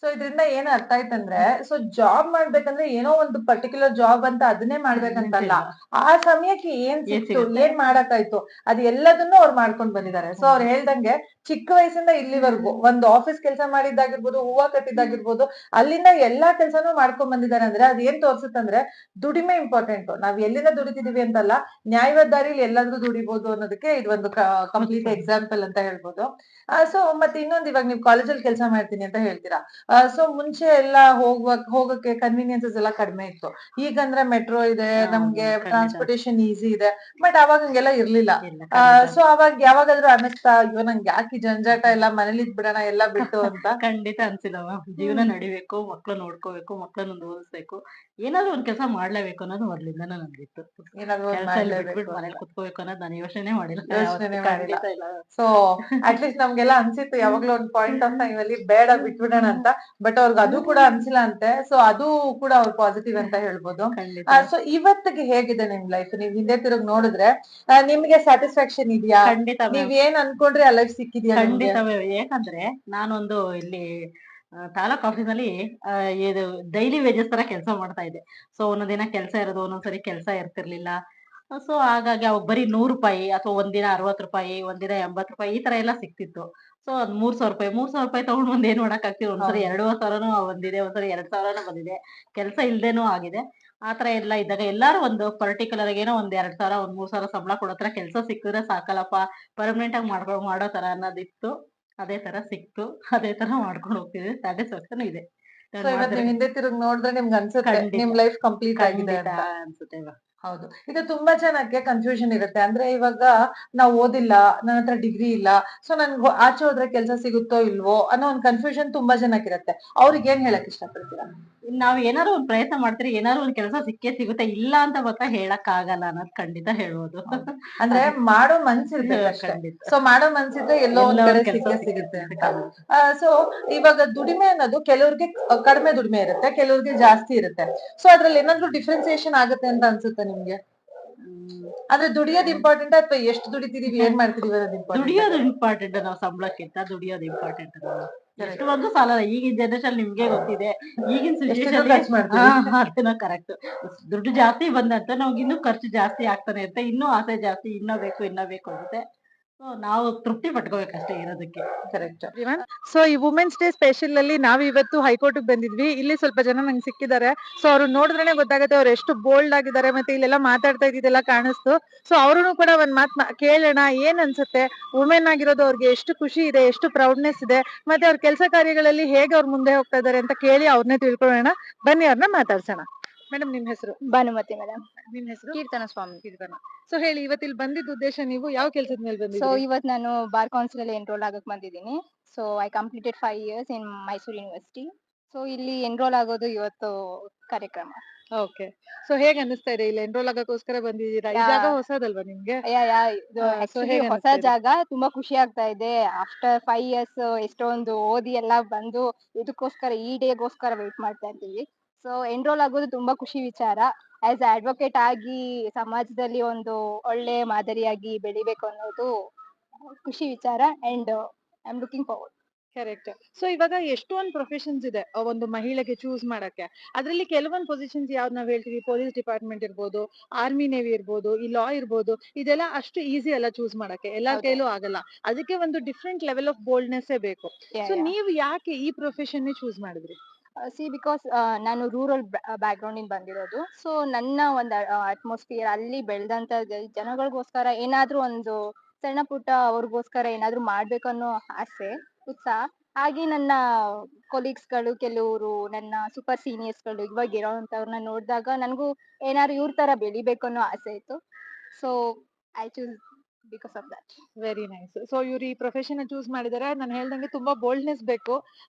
ಸೊ ಇದರಿಂದ ಏನ್ ಅರ್ಥ ಆಯ್ತಂದ್ರೆ, ಸೊ ಜಾಬ್ ಮಾಡ್ಬೇಕಂದ್ರೆ ಏನೋ ಒಂದು ಪರ್ಟಿಕ್ಯುಲರ್ ಜಾಬ್ ಅಂತ ಅದನ್ನೇ ಮಾಡ್ಬೇಕಂತಲ್ಲ, ಆ ಸಮಯಕ್ಕೆ ಏನ್ ಸಿಕ್ತು, ಏನ್ ಮಾಡಕ್ಕಾಯ್ತು, ಅದು ಎಲ್ಲದನ್ನು ಅವ್ರು ಮಾಡ್ಕೊಂಡ್ ಬಂದಿದ್ದಾರೆ. ಸೊ ಅವ್ರು ಹೇಳ್ದಂಗೆ ಚಿಕ್ಕ ವಯಸ್ಸಿಂದ ಇಲ್ಲಿವರೆಗೂ ಒಂದು ಆಫೀಸ್ ಕೆಲಸ ಮಾಡಿದ್ದಾಗಿರ್ಬೋದು, ಹೂವ ಕಟ್ಟಿದ್ದಾಗಿರ್ಬೋದು, ಅಲ್ಲಿಂದ ಎಲ್ಲಾ ಕೆಲ್ಸಾನು ಮಾಡ್ಕೊಂಡ್ ಬಂದಿದ್ದಾರೆ. ಅಂದ್ರೆ ಅದ್ ಏನ್ ತೋರ್ಸುತ್ತಂದ್ರೆ ದುಡಿಮೆ ಇಂಪಾರ್ಟೆಂಟ್. ನಾವ್ ಎಲ್ಲಿಂದ ದುಡಿತಿದೀವಿ ಅಂತಲ್ಲ, ನ್ಯಾಯವಾದ ದಾರಿಲಿ ಎಲ್ಲಾದ್ರೂ ದುಡಿಬಹುದು ಅನ್ನೋದಕ್ಕೆ ಇದು ಒಂದು ಕಂಪ್ಲೀಟ್ ಎಕ್ಸಾಂಪಲ್ ಅಂತ ಹೇಳ್ಬೋದು. ಸೊ ಮತ್ತೆ ಇನ್ನೊಂದು, ಇವಾಗ ನೀವು ಕಾಲೇಜಲ್ಲಿ ಕೆಲಸ ಮಾಡ್ತೀನಿ ಅಂತ ಹೇಳ್ತೀರಾ. ಸೊ ಮುಂಚೆ ಎಲ್ಲ ಹೋಗಕ್ಕೆ ಕನ್ವೀನಿಯನ್ಸಸ್ ಎಲ್ಲ ಕಡಿಮೆ ಇತ್ತು. ಈಗಂದ್ರೆ ಮೆಟ್ರೋ ಇದೆ, ನಮ್ಗೆ ಟ್ರಾನ್ಸ್ಪೋರ್ಟೇಶನ್ ಈಸಿ ಇದೆ. ಬಟ್ ಅವಾಗ ಹಂಗೆಲ್ಲ ಇರ್ಲಿಲ್ಲ. ಸೊ ಅವಾಗ ಯಾವಾಗಾದ್ರೂ ಅನ್ನಿಸ್ತಾ ಅಯ್ಯೋ ನಂಗೆ ಯಾಕೆ ಈ ಜಂಜಾಟ ಎಲ್ಲ, ಮನೇಲಿ ಇದ್ಬಿಡೋಣ ಎಲ್ಲ ಬಿಟ್ಟು ಅಂತ? ಖಂಡಿತ ಅನ್ಸಿಲ್ಲ ಮ್ಯಾಮ್. ಜೀವನ ನಡಿಬೇಕು, ಮಕ್ಳು ನೋಡ್ಕೋಬೇಕು, ಮಕ್ಳನ್ನ ಓದಿಸ್ಬೇಕು, ಏನಾದ್ರು ಒಂದ್ ಕೆಲಸ ಮಾಡ್ಲೇಬೇಕು ಅನ್ನೋದು ಮೊದ್ಲಿಂದಾನು ನನ್ಗಿತ್ತು. ಏನಾದ್ರು ಒಂದ್ ಕೆಲ್ಸ ಮಾಡ್ಲೇಬೇಕು ಬಿಟ್ಬಿಟ್ಟು ಅಂತ. ಮನೇಲಿ ಕುತ್ಕೋಬೇಕು ಅನ್ನೋದು ನಾನು ಯೋಚನೆ ಮಾಡಿಲ್ಲ. ಯೋಚ್ನೆನೆ ಯಾವತ್ತೂ ಮಾಡಿಲ್ಲ. ಖಂಡಿತ ಇಲ್ಲ. ಸೊ ಅಟ್ಲೀಸ್ಟ್ ನಮ್ಗೆಲ್ಲ ಅನ್ಸಿತ್ತು ಯಾವಾಗ್ಲೂ ಒಂದ್ ಪಾಯಿಂಟ್ ಆಫ್ ಟೈಮ್ ಅಲ್ಲಿ ಬೇಡ ಬಿಟ್ಬಿಡೋಣ ಅಂತ. ಬಟ್ ಅವ್ರಿಗೆ ಅದು ಕೂಡ ಅನ್ಸಿಲ್ಲ ಅಂತೆ. ಸೊ ಅದು ಕೂಡ ಅವ್ರ ಪಾಸಿಟಿವ್ ಅಂತ ಹೇಳ್ಬೋದು. ಖಂಡಿತ ಸೊ ಇವತ್ತಿಗೆ ಹೇಗಿದೆ ನಿಮ್ ಲೈಫ್? ನೀವ್ ಹಿಂದೆ ತಿರುಗಿ ನೋಡಿದ್ರೆ ನಿಮ್ಗೆ ಸ್ಯಾಟಿಸ್ಫ್ಯಾಕ್ಷನ್ ಇದೆಯಾ? ಖಂಡಿತ ನೀವ್ ಮ್ಯಾಮ್. ಏನ್ ಅನ್ಕೊಂಡ್ರೆ ಆ ಲೈಫ್ ಸಿಕ್ಕಿದ್ಯಾ ನಿಮ್ಗೆ? ಖಂಡಿತ ಮ್ಯಾಮ್. ಯಾಕಂದ್ರೆ ನಾನೊಂದು ಇಲ್ಲಿ ತಾಲೂಕ್ ಆಫೀಸಲ್ಲಿ ಇದು ಡೈಲಿ ವೇಜಸ್ ತರ ಕೆಲಸ ಮಾಡ್ತಾ ಇದ್ದೆ. ಸೊ ಒಂದೊಂದಿನ ಕೆಲಸ ಇರೋದು, ಒಂದೊಂದ್ಸರಿ ಕೆಲಸ ಇರ್ತಿರ್ಲಿಲ್ಲ. ಸೊ ಹಾಗಾಗಿ ಅವಾಗ ಬರೀ ₹100 ಅಥವಾ ಒಂದಿನ ₹60, ಒಂದಿನ ₹80 ಈ ತರ ಎಲ್ಲ ಸಿಕ್ತಿತ್ತು. ಸೊ ಅದ್ ₹3,000 ತಗೊಂಡ್ ಒಂದ್ ಏನ್ ಮಾಡಕ್ ಆಗ್ತಿದೆ. ಒಂದ್ಸರಿ ಹೌದು. 2,500 ಬಂದಿದೆ, ಒಂದ್ಸರಿ 2,000 ಬಂದಿದೆ. ಕೆಲಸ ಇಲ್ದೇನೂ ಆಗಿದೆ. ಆತರ ಎಲ್ಲ ಇದ್ದಾಗ ಎಲ್ಲಾರು ಒಂದು ಪರ್ಟಿಕ್ಯುಲರ್ ಆಗಿ ಏನೋ ಒಂದ್ 2,000 ಒಂದ್ 3,000 ಸಂಬಳ ಕೊಡೋತರ ಕೆಲಸ ಸಿಕ್ಕಿದ್ರೆ ಸಾಕಲ್ಲಪ್ಪ, ಪರ್ಮನೆಂಟ್ ಆಗಿ ಮಾಡೋ ತರ ಅನ್ನೋದಿತ್ತು. ಅದೇ ತರ ಸಿಕ್ತು. ಅದೇ ತರ ಮಾಡ್ಕೊಂಡು ಹೋಗ್ತಿದ್ವಿ. ಸ್ಯಾಟಿಸ್ಫ್ಯಾಕ್ಷನ್ ಇದೆ. ಸೊ ನಾನ್ ಇವತ್ ಮಾಡಿದ್ರೆ ನೀವ್ ಹಿಂದೆ ತಿರುಗಿ ನೋಡಿದ್ರೆ ನಿಮ್ಗೆ ಅನ್ಸುತ್ತೆ ಖಂಡಿತ ನಿಮ್ ಲೈಫ್ ಕಂಪ್ಲೀಟ್ ಆಗಿದೆ ಖಂಡಿತ ಅಂತ. ಅನ್ಸುತ್ತೆ ಇವಾಗ. ಹೌದು. ಈಗ ತುಂಬಾ ಜನಕ್ಕೆ ಕನ್ಫ್ಯೂಷನ್ ಇರುತ್ತೆ. ಅಂದ್ರೆ ಇವಾಗ ನಾವ್ ಓದಿಲ್ಲ, ನನ್ನ ಹತ್ರ ಡಿಗ್ರಿ ಇಲ್ಲ, ಸೊ ನನ್ಗೆ ಆಚೆ ಹೋದ್ರೆ ಕೆಲ್ಸ ಸಿಗುತ್ತೋ ಇಲ್ವೋ ಅನ್ನೋ ಒಂದ್ ಕನ್ಫ್ಯೂಷನ್ ತುಂಬಾ ಜನಕ್ಕಿರುತ್ತೆ. ಅವ್ರಿಗೆ ಏನ್ ಹೇಳಕ್ ಇಷ್ಟಪಡ್ತೀರಾ? ನಾವ್ ಏನಾದ್ರು ಒಂದ್ ಪ್ರಯತ್ನ ಮಾಡ್ತೀರಿ, ಏನಾದ್ರು ಒಂದ್ ಕೆಲಸ ಸಿಕ್ಕೇ ಸಿಗುತ್ತೆ. ಇಲ್ಲ ಅಂತ ಮಾತ್ರ ಹೇಳಕ್ ಆಗಲ್ಲ ಅನ್ನೋದ್ ಖಂಡಿತ ಹೇಳ್ಬೋದು. ಅಂದ್ರೆ ಮಾಡೋ ಮನ್ಸಿರ್ಬೇಕಷ್ಟೇ. ಖಂಡಿತ. ಸೊ ಮಾಡೋ ಮನ್ಸಿದ್ರೆ ಎಲ್ಲೋ ಒಂದ್ ಕಡೆ ಕೆಲ್ಸ ಸಿಕ್ಕೇ ಸಿಕ್ಕೇ ಸಿಗುತ್ತೆ ಅಂತ. ಖಂಡಿತ. ಸೊ ಇವಾಗ ದುಡಿಮೆ ಅನ್ನೋದು ಕೆಲವ್ರಿಗೆ ಕಡಿಮೆ ದುಡಿಮೆ ಇರುತ್ತೆ, ಕೆಲವ್ರಿಗೆ ಜಾಸ್ತಿ ಇರುತ್ತೆ. ಸೊ ಅದ್ರಲ್ಲಿ ಏನಾದ್ರು ಡಿಫ್ರೆನ್ಸಿಯೇಷನ್ ಆಗುತ್ತೆ ಅಂತ ಅನ್ಸುತ್ತೆ ನಿಮ್ಗೆ? ಹ್ಮ್. ಅಂದ್ರೆ ದುಡಿಯೋದ್ ಇಂಪಾರ್ಟೆಂಟ್ ಅಥವಾ ಎಷ್ಟು ದುಡಿತಿದೀವಿ, ಏನ್ ಮಾಡ್ತಿದೀವಿ ಅನ್ನೋದು ದುಡಿಯೋದು ಇಂಪಾರ್ಟೆಂಟ್? ಇಂಪಾರ್ಟೆಂಟ್. ನಾವು ಸಂಬಳಕ್ಕಿಂತ ದುಡಿಯೋದು ಇಂಪಾರ್ಟೆಂಟ್. Correct. ಎಷ್ಟು ಬಂದ್ರೂ ಸಾಲಲ್ಲ. ಈಗಿನ ಜನರೇಷನ್ ನಿಮ್ಗೆ ಗೊತ್ತಿದೆ. ಈಗಿನ ಎಷ್ಟಿದ್ರು ಸಿಚುವೇಶನ್ ಖರ್ಚು ಮಾಡ್ತೀವಿ. ಅದೇನೋ ಕರೆಕ್ಟ್. ದುಡ್ಡು ಜಾಸ್ತಿ ಬಂದಂತೆ ನಮ್ಗೆ ಇನ್ನೂ ಖರ್ಚು ಜಾಸ್ತಿ ಆಗ್ತಾನೆ ಇರುತ್ತೆ. ಇನ್ನೂ ಆಸೆ ಜಾಸ್ತಿ, ಇನ್ನೂ ಬೇಕು ಅನ್ಸುತ್ತೆ. ಸೊ ನಾವು ತೃಪ್ತಿ ಪಟ್ಕೋಬೇಕಷ್ಟೇ ಇರೋದಕ್ಕೆ. ಕರೆಕ್ಟ್. ಸೊ ಈ ವುಮೆನ್ಸ್ ಡೇ ಸ್ಪೆಷಲ್ ಅಲ್ಲಿ ನಾವು ಇವತ್ತು ಹೈಕೋರ್ಟ್ ಬಂದಿದ್ವಿ. ಇಲ್ಲಿ ಸ್ವಲ್ಪ ಜನ ನಂಗೆ ಸಿಕ್ಕಿದ್ದಾರೆ. ಸೊ ಅವ್ರು ನೋಡಿದ್ರೇನೆ ಗೊತ್ತಾಗುತ್ತೆ ಅವ್ರು ಎಷ್ಟು ಬೋಲ್ಡ್ ಆಗಿದ್ದಾರೆ. ಮತ್ತೆ ಇಲ್ಲೆಲ್ಲ ಮಾತಾಡ್ತಾ ಇದ್ದಿದ್ದೆಲ್ಲ ಕಾಣಿಸ್ತು. ಸೊ ಅವ್ರು ಕೂಡ ಒಂದ್ ಮಾತ್ ಕೇಳೋಣ, ಏನ್ ಅನ್ಸುತ್ತೆ, ವುಮೆನ್ ಆಗಿರೋದು ಅವ್ರಿಗೆ ಎಷ್ಟು ಖುಷಿ ಇದೆ, ಎಷ್ಟು ಪ್ರೌಡ್ನೆಸ್ ಇದೆ, ಮತ್ತೆ ಅವ್ರ ಕೆಲಸ ಕಾರ್ಯಗಳಲ್ಲಿ ಹೇಗೆ ಅವ್ರು ಮುಂದೆ ಹೋಗ್ತಾ ಇದಾರೆ ಅಂತ ಕೇಳಿ ಅವ್ರನ್ನೇ ತಿಳ್ಕೊಳ್ಳೋಣ. ಬನ್ನಿ ಅವ್ರನ್ನ ಮಾತಾಡ್ಸೋಣ. ಮೇಡಮ್ ನಿಮ್ ಹೆಸರು? ಭಾನುಮತಿ ಮೇಡಮ್. ನಿಮ್ ಹೆಸರು? ಕೀರ್ತನ ಸ್ವಾಮಿ. ಕೀರ್ತನ. ಸೊ ಹೇಳಿ, ಇವತ್ತಿಲ್ ಬಂದಿದ್ದ ಉದ್ದೇಶ, ನೀವು ಯಾವ ಕೆಲ್ಸದ ಮೇಲೆ ಸೊ ಬಂದಿದ್ರಿ? ಇವತ್ತು ನಾನು ಬಾರ್ ಕೌನ್ಸಿಲ್ ಅಲ್ಲಿ ಎನ್ರೋಲ್ ಆಗಕ್ ಬಂದಿದ್ದೀನಿ. So I completed 5 years in Mysuru university. So ಇಲ್ಲಿ ಎನ್ರೋಲ್ ಆಗೋದು ಇವತ್ತು ಕಾರ್ಯಕ್ರಮ. ಓಕೆ. ಸೊ ಹೇಗ್ ಅನ್ನಿಸ್ತಾ ಇದೆ ಇಲ್ಲಿ ಎನ್ರೋಲ್ ಆಗಕ್ಕೋಸ್ಕರ ಬಂದಿದ್ದೀರಾ? ಈ ಜಾಗ ಹೊಸದಲ್ವಾ ನಿಮ್ಗೆ? ಇದು ಸೊ ಆಕ್ಚುಲಿ ಹೇಗ್ ಹೊಸ ಅನ್ನಿಸ್ತಾ ಇದೆ? ಜಾಗ. ತುಂಬಾ ಖುಷಿ ಆಗ್ತಾ ಇದೆ. ಆಫ್ಟರ್ 5 years ಎಷ್ಟೊಂದು ಓದಿ ಎಲ್ಲ ಬಂದು ಇದಕ್ಕೋಸ್ಕರ ಈ ಡೇಗೋಸ್ಕರ ವೇಟ್ ಮಾಡ್ತಾ ಇದ್ದೀವಿ. ಸೊ ಎನ್ರೋಲ್ ಆಗೋದು ತುಂಬಾ ಖುಷಿ ವಿಚಾರ. ಆಸ್ ಅಡ್ವೊಕೇಟ್ ಆಗಿ ಸಮಾಜದಲ್ಲಿ ಒಂದು ಒಳ್ಳೆ ಮಾದರಿಯಾಗಿ ಬೆಳಿಬೇಕು ಅನ್ನೋದು ಖುಷಿ ವಿಚಾರ. And I am looking forward. Correct. So ಇವಾಗ ಎಷ್ಟೊಂದ್ ಪ್ರೊಫೆಷನ್ಸ್ ಇದೆ ಒಂದು ಮಹಿಳೆಗೆ ಚೂಸ್ ಮಾಡಕ್ಕೆ. ಅದ್ರಲ್ಲಿ ಕೆಲವೊಂದ್ ಪೊಸಿಷನ್ಸ್ ಯಾವ್ದು ನಾವ್ ಹೇಳ್ತೀವಿ, ಪೊಲೀಸ್ ಡಿಪಾರ್ಟ್ಮೆಂಟ್ ಇರ್ಬೋದು, ಆರ್ಮಿ ನೇವಿ ಇರ್ಬೋದು, ಈ ಲಾ ಇರ್ಬೋದು, ಇದೆಲ್ಲ ಅಷ್ಟು ಈಸಿ ಅಲ್ಲ ಚೂಸ್ ಮಾಡಕ್ಕೆ, ಎಲ್ಲಾರ್ ಹೌದು. ಕೈಲೂ ಆಗಲ್ಲ. ಅದಕ್ಕೆ ಒಂದು ಡಿಫ್ರೆಂಟ್ ಲೆವೆಲ್ ಆಫ್ ಬೋಲ್ಡ್ನೆಸ್ ಬೇಕು. Yeah, so yeah. ನೀವು ಯಾಕೆ ಈ ಪ್ರೊಫೆಷನ್ ಚೂಸ್ ಮಾಡಿದ್ರಿ? ಬಿಕಾಸ್ ನಾನು ರೂರಲ್ ಬ್ಯಾಕ್ ಗ್ರೌಂಡ್ ಇಂದ ಬಂದಿರೋದು. ಸೊ ನನ್ನ ಒಂದು ಅಟ್ಮಾಸ್ಫಿಯರ್ ಅಲ್ಲಿ ಬೆಳೆದಂತ ಜನಗಳಿಗೋಸ್ಕರ ಏನಾದ್ರೂ ಒಂದು ಸಣ್ಣ ಪುಟ್ಟ ಅವ್ರಿಗೋಸ್ಕರ ಏನಾದ್ರೂ ಮಾಡ್ಬೇಕು ಅನ್ನೋ ಆಸೆ, ಉತ್ಸಾಹ. ಹಾಗೆ ನನ್ನ ಕೊಲೀಗ್ಸ್ಗಳು, ಕೆಲವರು ನನ್ನ ಸೂಪರ್ ಸೀನಿಯರ್ಸ್ಗಳು ಇವಾಗ ಇರೋಂಥವ್ರನ್ನ ನೋಡಿದಾಗ ನನಗೂ ಏನಾದ್ರು ಇವ್ರ ತರ ಬೆಳಿಬೇಕು ಅನ್ನೋ ಆಸೆ ಇತ್ತು. So I choose because of that. Very nice. So ಇವ್ರು ಈ ಪ್ರೊಫೆಷನ್ ಚೂಸ್ ಮಾಡಿದಾರೆ. ನಾನು ಹೇಳ್ದಂಗೆ ತುಂಬಾ ಬೋಲ್ಡ್ನೆಸ್ ಬೇಕು.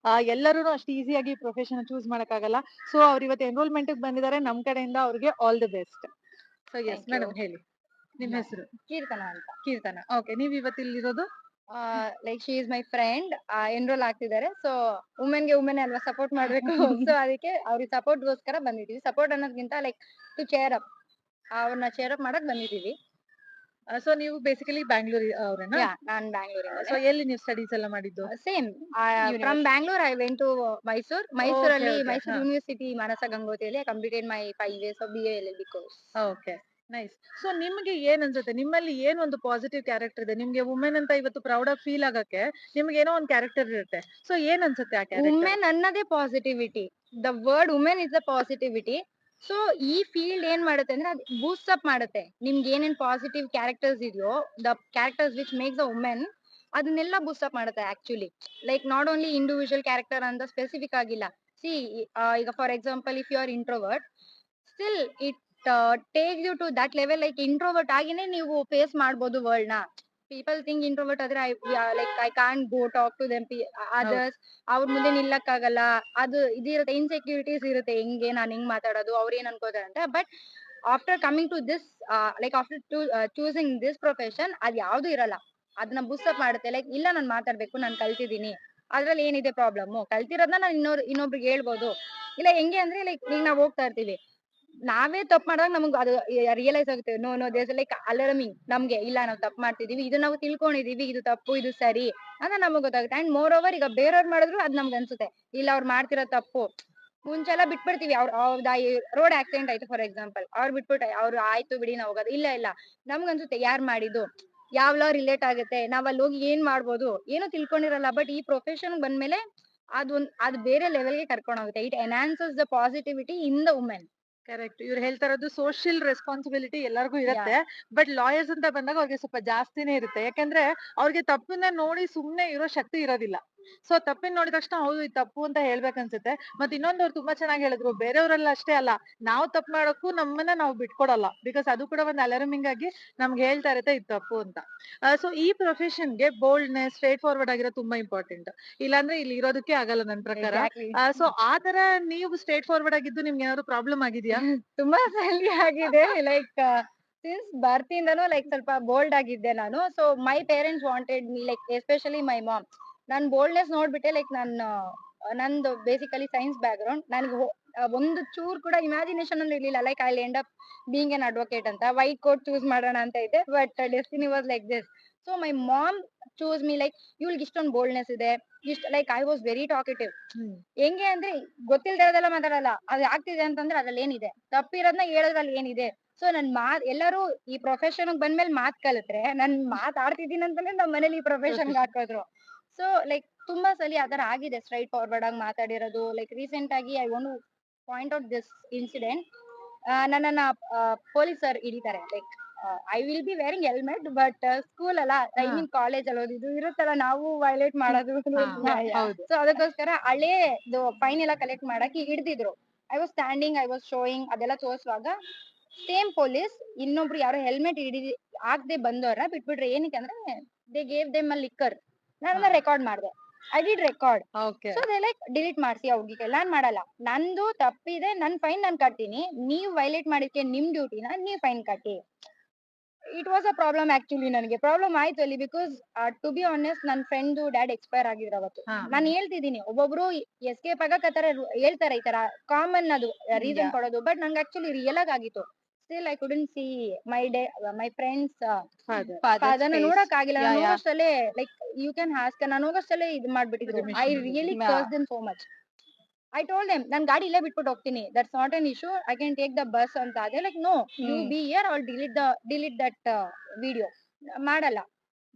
ಎಲ್ಲರೂ ಅಷ್ಟು ಈಸಿಯಾಗಿ ಈ ಪ್ರೊಫೆಷನ್ ಚೂಸ್ ಮಾಡಕ್ಕಾಗಲ್ಲ. ಸೊ ಅವ್ರು ಇವತ್ತು ಎನ್ರೋಲ್ಮೆಂಟ್ ಬಂದಿದ್ದಾರೆ. ನಮ್ ಕಡೆಯಿಂದ ಅವ್ರಿಗೆ all the best. So yes Thank you. Madam ಹೇಳಿ, ನಿಮ್ ಹೆಸರು? ಕೀರ್ತನ ಅಂತ. ಕೀರ್ತನ. ಓಕೆ. ನೀವ್ ಇವತ್ತಿಲ್ಲಿರೋದು? Like she is my friend. Enroll ಆಗ್ತಿದ್ದಾರೆ. ಸೊ ವುಮೆನ್ಗೆ ವುಮೆನ್ ಅಲ್ವಾ ಸಪೋರ್ಟ್ ಮಾಡ್ಬೇಕು. ಸೊ ಅದಕ್ಕೆ ಅವ್ರಿಗೆ ಸಪೋರ್ಟ್ ಗೋಸ್ಕರ ಬಂದಿದೀವಿ. ಸಪೋರ್ಟ್ ಅನ್ನೋದ್ಕಿಂತ ಲೈಕ್ ಟು ಚೇರ್ ಅಪ್, ಅವ್ರನ್ನ ಚೇರ್ ಅಪ್ ಮಾಡಕ್ ಬಂದಿದೀವಿ. ಸೊ ನೀವು ಬೇಸಿಕಲಿ ಬ್ಯಾಂಗ್ಳೂರ್ ಅವ್ರೇನಾ? ನಾನ್ ಬ್ಯಾಂಗ್ಳೂರಿಂದ. ಸೊ ಎಲ್ಲಿ ನೀವು ಸ್ಟಡೀಸ್ ಎಲ್ಲ ಮಾಡಿದ್ದು? Same from Bangalore I went to ಮೈಸೂರಲ್ಲಿ okay, ಮೈಸೂರು ಹಾ. ಯೂನಿವರ್ಸಿಟಿ ಮಾನಸ ಗಂಗೋತ್ರಿಯಲ್ಲಿ completed my 5 years of BA LLB course. Okay. Nice. So ನಿಮ್ಗೆ ಏನ್ ಅನ್ಸುತ್ತೆ, ನಿಮ್ಮಲ್ಲಿ ಏನ್ ಒಂದು ಪಾಸಿಟಿವ್ ಕ್ಯಾರೆಕ್ಟರ್ ಇದೆ? ನಿಮ್ಗೆ ವುಮೆನ್ ಅಂತ ಇವತ್ತು ಪ್ರೌಡ್ ಆಗಿ ಫೀಲ್ ಆಗಕ್ಕೆ ನಿಮ್ಗೆ ಏನೋ ಒಂದ್ ಕ್ಯಾರೆಕ್ಟರ್ ಇರುತ್ತೆ. ಸೊ ಏನ್ ಅನ್ಸುತ್ತೆ ಆ ಕ್ಯಾರೆಕ್ಟರ್? ವುಮೆನ್ ಅನ್ನೋದೇ positivity. The word women is the positivity. So ಈ ಫೀಲ್ಡ್ ಏನ್ ಮಾಡುತ್ತೆ ಅಂದ್ರೆ ಅದು ಬೂಸ್ಟ್ ಅಪ್ ಮಾಡುತ್ತೆ. ನಿಮ್ಗೆ ಏನೇನ್ ಪಾಸಿಟಿವ್ ಕ್ಯಾರೆಕ್ಟರ್ಸ್ ಇದೆಯೋ, the characters which makes a women, ಅದನ್ನೆಲ್ಲ ಬೂಸ್ಟಪ್ ಮಾಡುತ್ತೆ actually. Like not only individual character ಅಂತ ಸ್ಪೆಸಿಫಿಕ್ ಆಗಿಲ್ಲ. ಸಿ ಈಗ for example if you are introvert, still it take you to that level. Like introvert ಆಗಿನೇ ನೀವು face ಮಾಡ್ಬೋದು world ನ. People think introvert ಆದ್ರೆ like I can't go talk to them others, ಅವ್ರ ಮುಂದೆ ನಿಲ್ಲಕ್ಕಾಗಲ್ಲ, ಅದು ಇದಿರುತ್ತೆ, ಇನ್ಸೆಕ್ಯೂರಿಟೀಸ್ ಇರುತ್ತೆ, ಹೆಂಗೆ ನಾನ್ ಹಿಂಗ್ ಮಾತಾಡೋದು, ಅವ್ರ ಏನ್ ಅನ್ಕೋತಾರೆ ಅಂತ. But after coming to this like after choosing this profession, ಅದ್ ಯಾವ್ದು ಇರಲ್ಲ. ಅದನ್ನ ಬೂಸ್ಟಪ್ ಮಾಡುತ್ತೆ. ಲೈಕ್ ಇಲ್ಲ ನಾನ್ ಮಾತಾಡ್ಬೇಕು, ನಾನ್ ಕಲ್ತಿದೀನಿ, ಅದ್ರಲ್ಲಿ ಏನಿದೆ ಪ್ರಾಬ್ಲಮ್, ಕಲ್ತಿರೋದನ್ನ ನಾನು ಇನ್ನೊಬ್ರಿಗೆ ಹೇಳ್ಬೋದು. ಇಲ್ಲ ಹೆಂಗೆ ಅಂದ್ರೆ ಲೈಕ್ ಈಗ ನಾವ್ ಹೋಗ್ತಾ ಇರ್ತೀವಿ, ನಾವೇ ತಪ್ಪು ಮಾಡಿದಾಗ ನಮಗ್ ಅದು ರಿಯಲೈಸ್ ಆಗುತ್ತೆ. ನೋ ನೋ ದೇಸ್ ಲೈಕ್ ಅಲರ್ಮಿಂಗ್ ನಮ್ಗೆ, ಇಲ್ಲ ನಾವು ತಪ್ಪು ಮಾಡ್ತಿದೀವಿ, ಇದು ನಾವು ತಿಳ್ಕೊಂಡಿದೀವಿ, ಇದು ತಪ್ಪು ಇದು ಸರಿ ಅಂತ ನಮಗ್ ಗೊತ್ತಾಗುತ್ತೆ. ಅಂಡ್ ಮೋರ್ ಓವರ್ ಈಗ ಬೇರೆಯವ್ರು ಮಾಡಿದ್ರು ಅದ್ ನಮ್ಗೆ ಅನ್ಸುತ್ತೆ, ಇಲ್ಲ ಅವ್ರು ಮಾಡ್ತಿರೋ ತಪ್ಪು. ಮುಂಚೆ ಎಲ್ಲ ಬಿಟ್ಬಿಡ್ತೀವಿ, ಅವ್ರದ್ದು ರೋಡ್ ಆಕ್ಸಿಡೆಂಟ್ ಆಯ್ತು ಫಾರ್ ಎಕ್ಸಾಂಪಲ್, ಅವ್ರು ಬಿಟ್ಬಿಟ್ಟು ಅವ್ರು ಆಯ್ತು ಬಿಡಿ ನಾವು ಹೋಗೋದು. ಇಲ್ಲ ಇಲ್ಲ, ನಮ್ಗ್ ಅನ್ಸುತ್ತೆ ಯಾರ್ ಮಾಡಿದ್ದು, ಯಾವ ಲಾ ರಿಲೇಟ್ ಆಗುತ್ತೆ, ನಾವ್ ಅಲ್ಲಿ ಹೋಗಿ ಏನ್ ಮಾಡ್ಬೋದು, ಏನು ತಿಳ್ಕೊಂಡಿರಲ್ಲ. ಬಟ್ ಈ ಪ್ರೊಫೆಷನ್ ಬಂದ್ಮೇಲೆ ಅದು ಬೇರೆ ಲೆವೆಲ್ಗೆ ಕರ್ಕೊಂಡು ಹೋಗುತ್ತೆ. It enhances the positivity in the women. Correct. ಇವ್ರು ಹೇಳ್ತಾ ಇರೋದು ಸೋಷಿಯಲ್ ರೆಸ್ಪಾನ್ಸಿಬಿಲಿಟಿ ಎಲ್ಲರಿಗೂ ಇರುತ್ತೆ, ಬಟ್ ಲಾಯರ್ಸ್ ಅಂತ ಬಂದಾಗ ಅವ್ರಿಗೆ ಸ್ವಲ್ಪ ಜಾಸ್ತಿನೇ ಇರುತ್ತೆ. ಯಾಕಂದ್ರೆ ಅವ್ರಿಗೆ ತಪ್ಪನ್ನ ನೋಡಿ ಸುಮ್ನೆ ಇರೋ ಶಕ್ತಿ ಇರೋದಿಲ್ಲ. ಸೊ ತಪ್ಪಿನ ನೋಡಿದ ತಕ್ಷಣ ಹೌದು ಇದು ತಪ್ಪು ಅಂತ ಹೇಳ್ಬೇಕನ್ಸುತ್ತೆ. ಮತ್ತೆ ಇನ್ನೊಂದು ಅವ್ರು ತುಂಬಾ ಚೆನ್ನಾಗಿ ಹೇಳಿದ್ರು, ಬೇರೆಯವರೆಲ್ಲ ಅಷ್ಟೇ ಅಲ್ಲ, ನಾವು ತಪ್ಪು ಮಾಡೋಕ್ಕೂ ನಮ್ಮನ್ನ ನಾವು ಬಿಟ್ಕೊಡಲ್ಲ. ಬಿಕಾಸ್ ಅದು ಕೂಡ ಒಂದು ಅಲಾರ್ಮಿಂಗ್ ಆಗಿ ನಮ್ಗೆ ಹೇಳ್ತಾ ಇರುತ್ತೆ ಇದು ತಪ್ಪು ಅಂತ. ಸೊ ಈ ಪ್ರೊಫೆಷನ್ಗೆ ಬೋಲ್ಡ್ನೆಸ್, ಸ್ಟ್ರೇಟ್ ಫಾರ್ವರ್ಡ್ ಆಗಿರೋ ತುಂಬಾ ಇಂಪಾರ್ಟೆಂಟ್. ಇಲ್ಲಾಂದ್ರೆ ಇಲ್ಲಿ ಇರೋದಕ್ಕೆ ಆಗಲ್ಲ ನನ್ ಪ್ರಕಾರ. ಸೊ ಆ ತರ ನೀವು ಸ್ಟ್ರೇಟ್ ಫಾರ್ವರ್ಡ್ ಆಗಿದ್ದು ನಿಮ್ಗೆ ಏನಾದ್ರು ಪ್ರಾಬ್ಲಮ್ ಆಗಿದ್ಯಾ? ತುಂಬಾ ಸಲ ಆಗಿದೆ. ಲೈಕ್ ಸಿನ್ಸ್ ಬರ್ತಿಂದನು ಲೈಕ್ ಸ್ವಲ್ಪ ಬೋಲ್ಡ್ ಆಗಿದ್ದೆ ನಾನು. So my parents wanted me, like especially my mom, ನನ್ ಬೋಲ್ಡ್ನೆಸ್ ನೋಡ್ಬಿಟ್ಟೆ. ಲೈಕ್ ನಂದು ಬೇಸಿಕಲಿ ಸೈನ್ಸ್ ಬ್ಯಾಕ್ ಗ್ರೌಂಡ್, ನನ್ಗೆ ಒಂದು ಚೂರ್ ಕೂಡ ಇಮ್ಯಾಜಿನೇಷನ್ ಅಲ್ಲಿ ಇರ್ಲಿಲ್ಲ like I end up being an advocate ಅಂತ. ವೈಟ್ ಕೋಟ್ ಚೂಸ್ ಮಾಡೋಣ ಅಂತ ಇದ್ದೆ, but destiny was like this. So my mom choose me. Like ಇವ್ಳಿಗೆ ಇಷ್ಟೊಂದು ಬೋಲ್ಡ್ನೆಸ್ ಇದೆ, like I was very talkative. ಹೆಂಗೆ ಅಂದ್ರೆ ಗೊತ್ತಿಲ್ದಿರೋದೆಲ್ಲ ಮಾತಾಡಲ್ಲ, ಅದು ಆಗ್ತಿದೆ ಅಂತಂದ್ರೆ ಅದ್ರಲ್ಲಿ ಏನಿದೆ, ತಪ್ಪಿರೋದ್ನ ಹೇಳೋದ್ರಲ್ಲಿ ಏನಿದೆ. ಸೊ ನನ್ ಎಲ್ಲರೂ ಈ ಪ್ರೊಫೆಷನ್ ಬಂದ್ಮೇಲೆ ಮಾತ್ ಕಲಿತ್ರೆ, ನನ್ ಮಾತಾಡ್ತಿದ್ದೀನಿ ಅಂತಾನೆ ನಮ್ ಮನೇಲಿ ಈ ಪ್ರೊಫೆಷನ್ ಹಾಕೋದ್ರು. ಸೊ ಲೈಕ್ ತುಂಬಾ ಸಲಿ ಆತರ ಆಗಿದೆ, ಸ್ಟ್ರೈಟ್ ಫಾರ್ವರ್ಡ್ ಆಗಿ ಮಾತಾಡಿರೋದು. ಲೈಕ್ ರೀಸೆಂಟ್ ಆಗಿ I want to point out this incident. ನನ್ನನ್ನ ಪೊಲೀಸರ್ ಹಿಡಿತಾರೆ. Like I will be wearing helmet, but school ಅಲ್ಲ, ಐ ಮೀನ್ ಕಾಲೇಜ್ ಅಲ್ಲಿ ಓದಿದ್ದು ಇರುತ್ತಲ್ಲ, ನಾವು ವೈಲೇಟ್ ಮಾಡೋದು. ಹೌದು. ಸೊ ಅದಕ್ಕೋಸ್ಕರ ಹಳೇದು ಫೈನ್ ಎಲ್ಲ ಕಲೆಕ್ಟ್ ಮಾಡಕ್ಕೆ ಹಿಡ್ದಿದ್ರು. I was standing, I was showing, ಅದೆಲ್ಲ ತೋರ್ಸುವಾಗ ಸೇಮ್ ಪೊಲೀಸ್ ಇನ್ನೊಬ್ರು ಯಾರೋ ಹೆಲ್ಮೆಟ್ ಹಾಕ್ದೆ ಬಂದವ್ರ ಬಿಟ್ಬಿಟ್ರೆ. ಏನಕ್ಕೆ ಅಂದ್ರೆ they gave them a liquor. ನಾನು ರೆಕಾರ್ಡ್ ಮಾಡ್ದೆ, I did record. Okay. So they like delete ಮಾಡ್ಸಿ ಅವ್ರಿಗೆ, ನಾನ್ ಮಾಡಲ್ಲ, ನಂದು ತಪ್ಪಿದೆ, ನನ್ ಫೈನ್ ನಾನ್ ಕಟ್ತೀನಿ, ನೀವ್ ವೈಲೇಟ್ ಮಾಡಿದ್ಕೆ ನಿಮ್ ಡ್ಯೂಟಿನ ನೀವ್ ಫೈನ್ ಕಟ್ಟಿ. It was a problem actually. ನನಗೆ ಪ್ರಾಬ್ಲಮ್ ಆಯ್ತು ಅಲ್ಲಿ. ಬಿಕಾಸ್ ಟು ಬಿ ಆನೆಸ್ಟ್, ನನ್ ಫ್ರೆಂಡ್ ಡ್ಯಾಡ್ ಎಕ್ಸ್ಪೈರ್ ಆಗಿದ್ರು ಅವತ್ತು. ನಾನು ಹೇಳ್ತಿದ್ದೀನಿ, ಒಬ್ಬೊಬ್ರು ಎಸ್ಕೇಪ್ ಆಗಕ್ಕೆ ಹೇಳ್ತಾರೆ, ಈ ತರ ಕಾಮನ್ ಅದು ರೀಸನ್ ಕೊಡೋದು. ಬಟ್ ನಂಗೆ ಆಕ್ಚುಲಿ ರಿಯಲ್ ಆಗಿತ್ತು. Still I couldn't see my friends ಅದನ್ನ ನೋಡಕ್ ಆಗಿಲ್ಲ. ನಾನು ಹೋಗೋಷ್ಟಲ್ಲೇ ಲೈಕ್ ಯು ಕ್ಯಾನ್ ಆಸ್ಕ್, ನಾನು ಹೋಗೋಷ್ಟಲ್ಲೇ ಇದು ಮಾಡ್ಬಿಟ್ಟಿದ್ರು. I really curse them so much. I told them, ನಾನ್ ಗಾಡಿ ಇಲ್ಲೇ ಬಿಟ್ಬಿಟ್ಟು ಹೋಗ್ತೀನಿ, that's not an issue, I can take the bus ಅಂತ. ಅದೇ like no, you be here, all delete that video. ಮಾಡಲ್ಲ.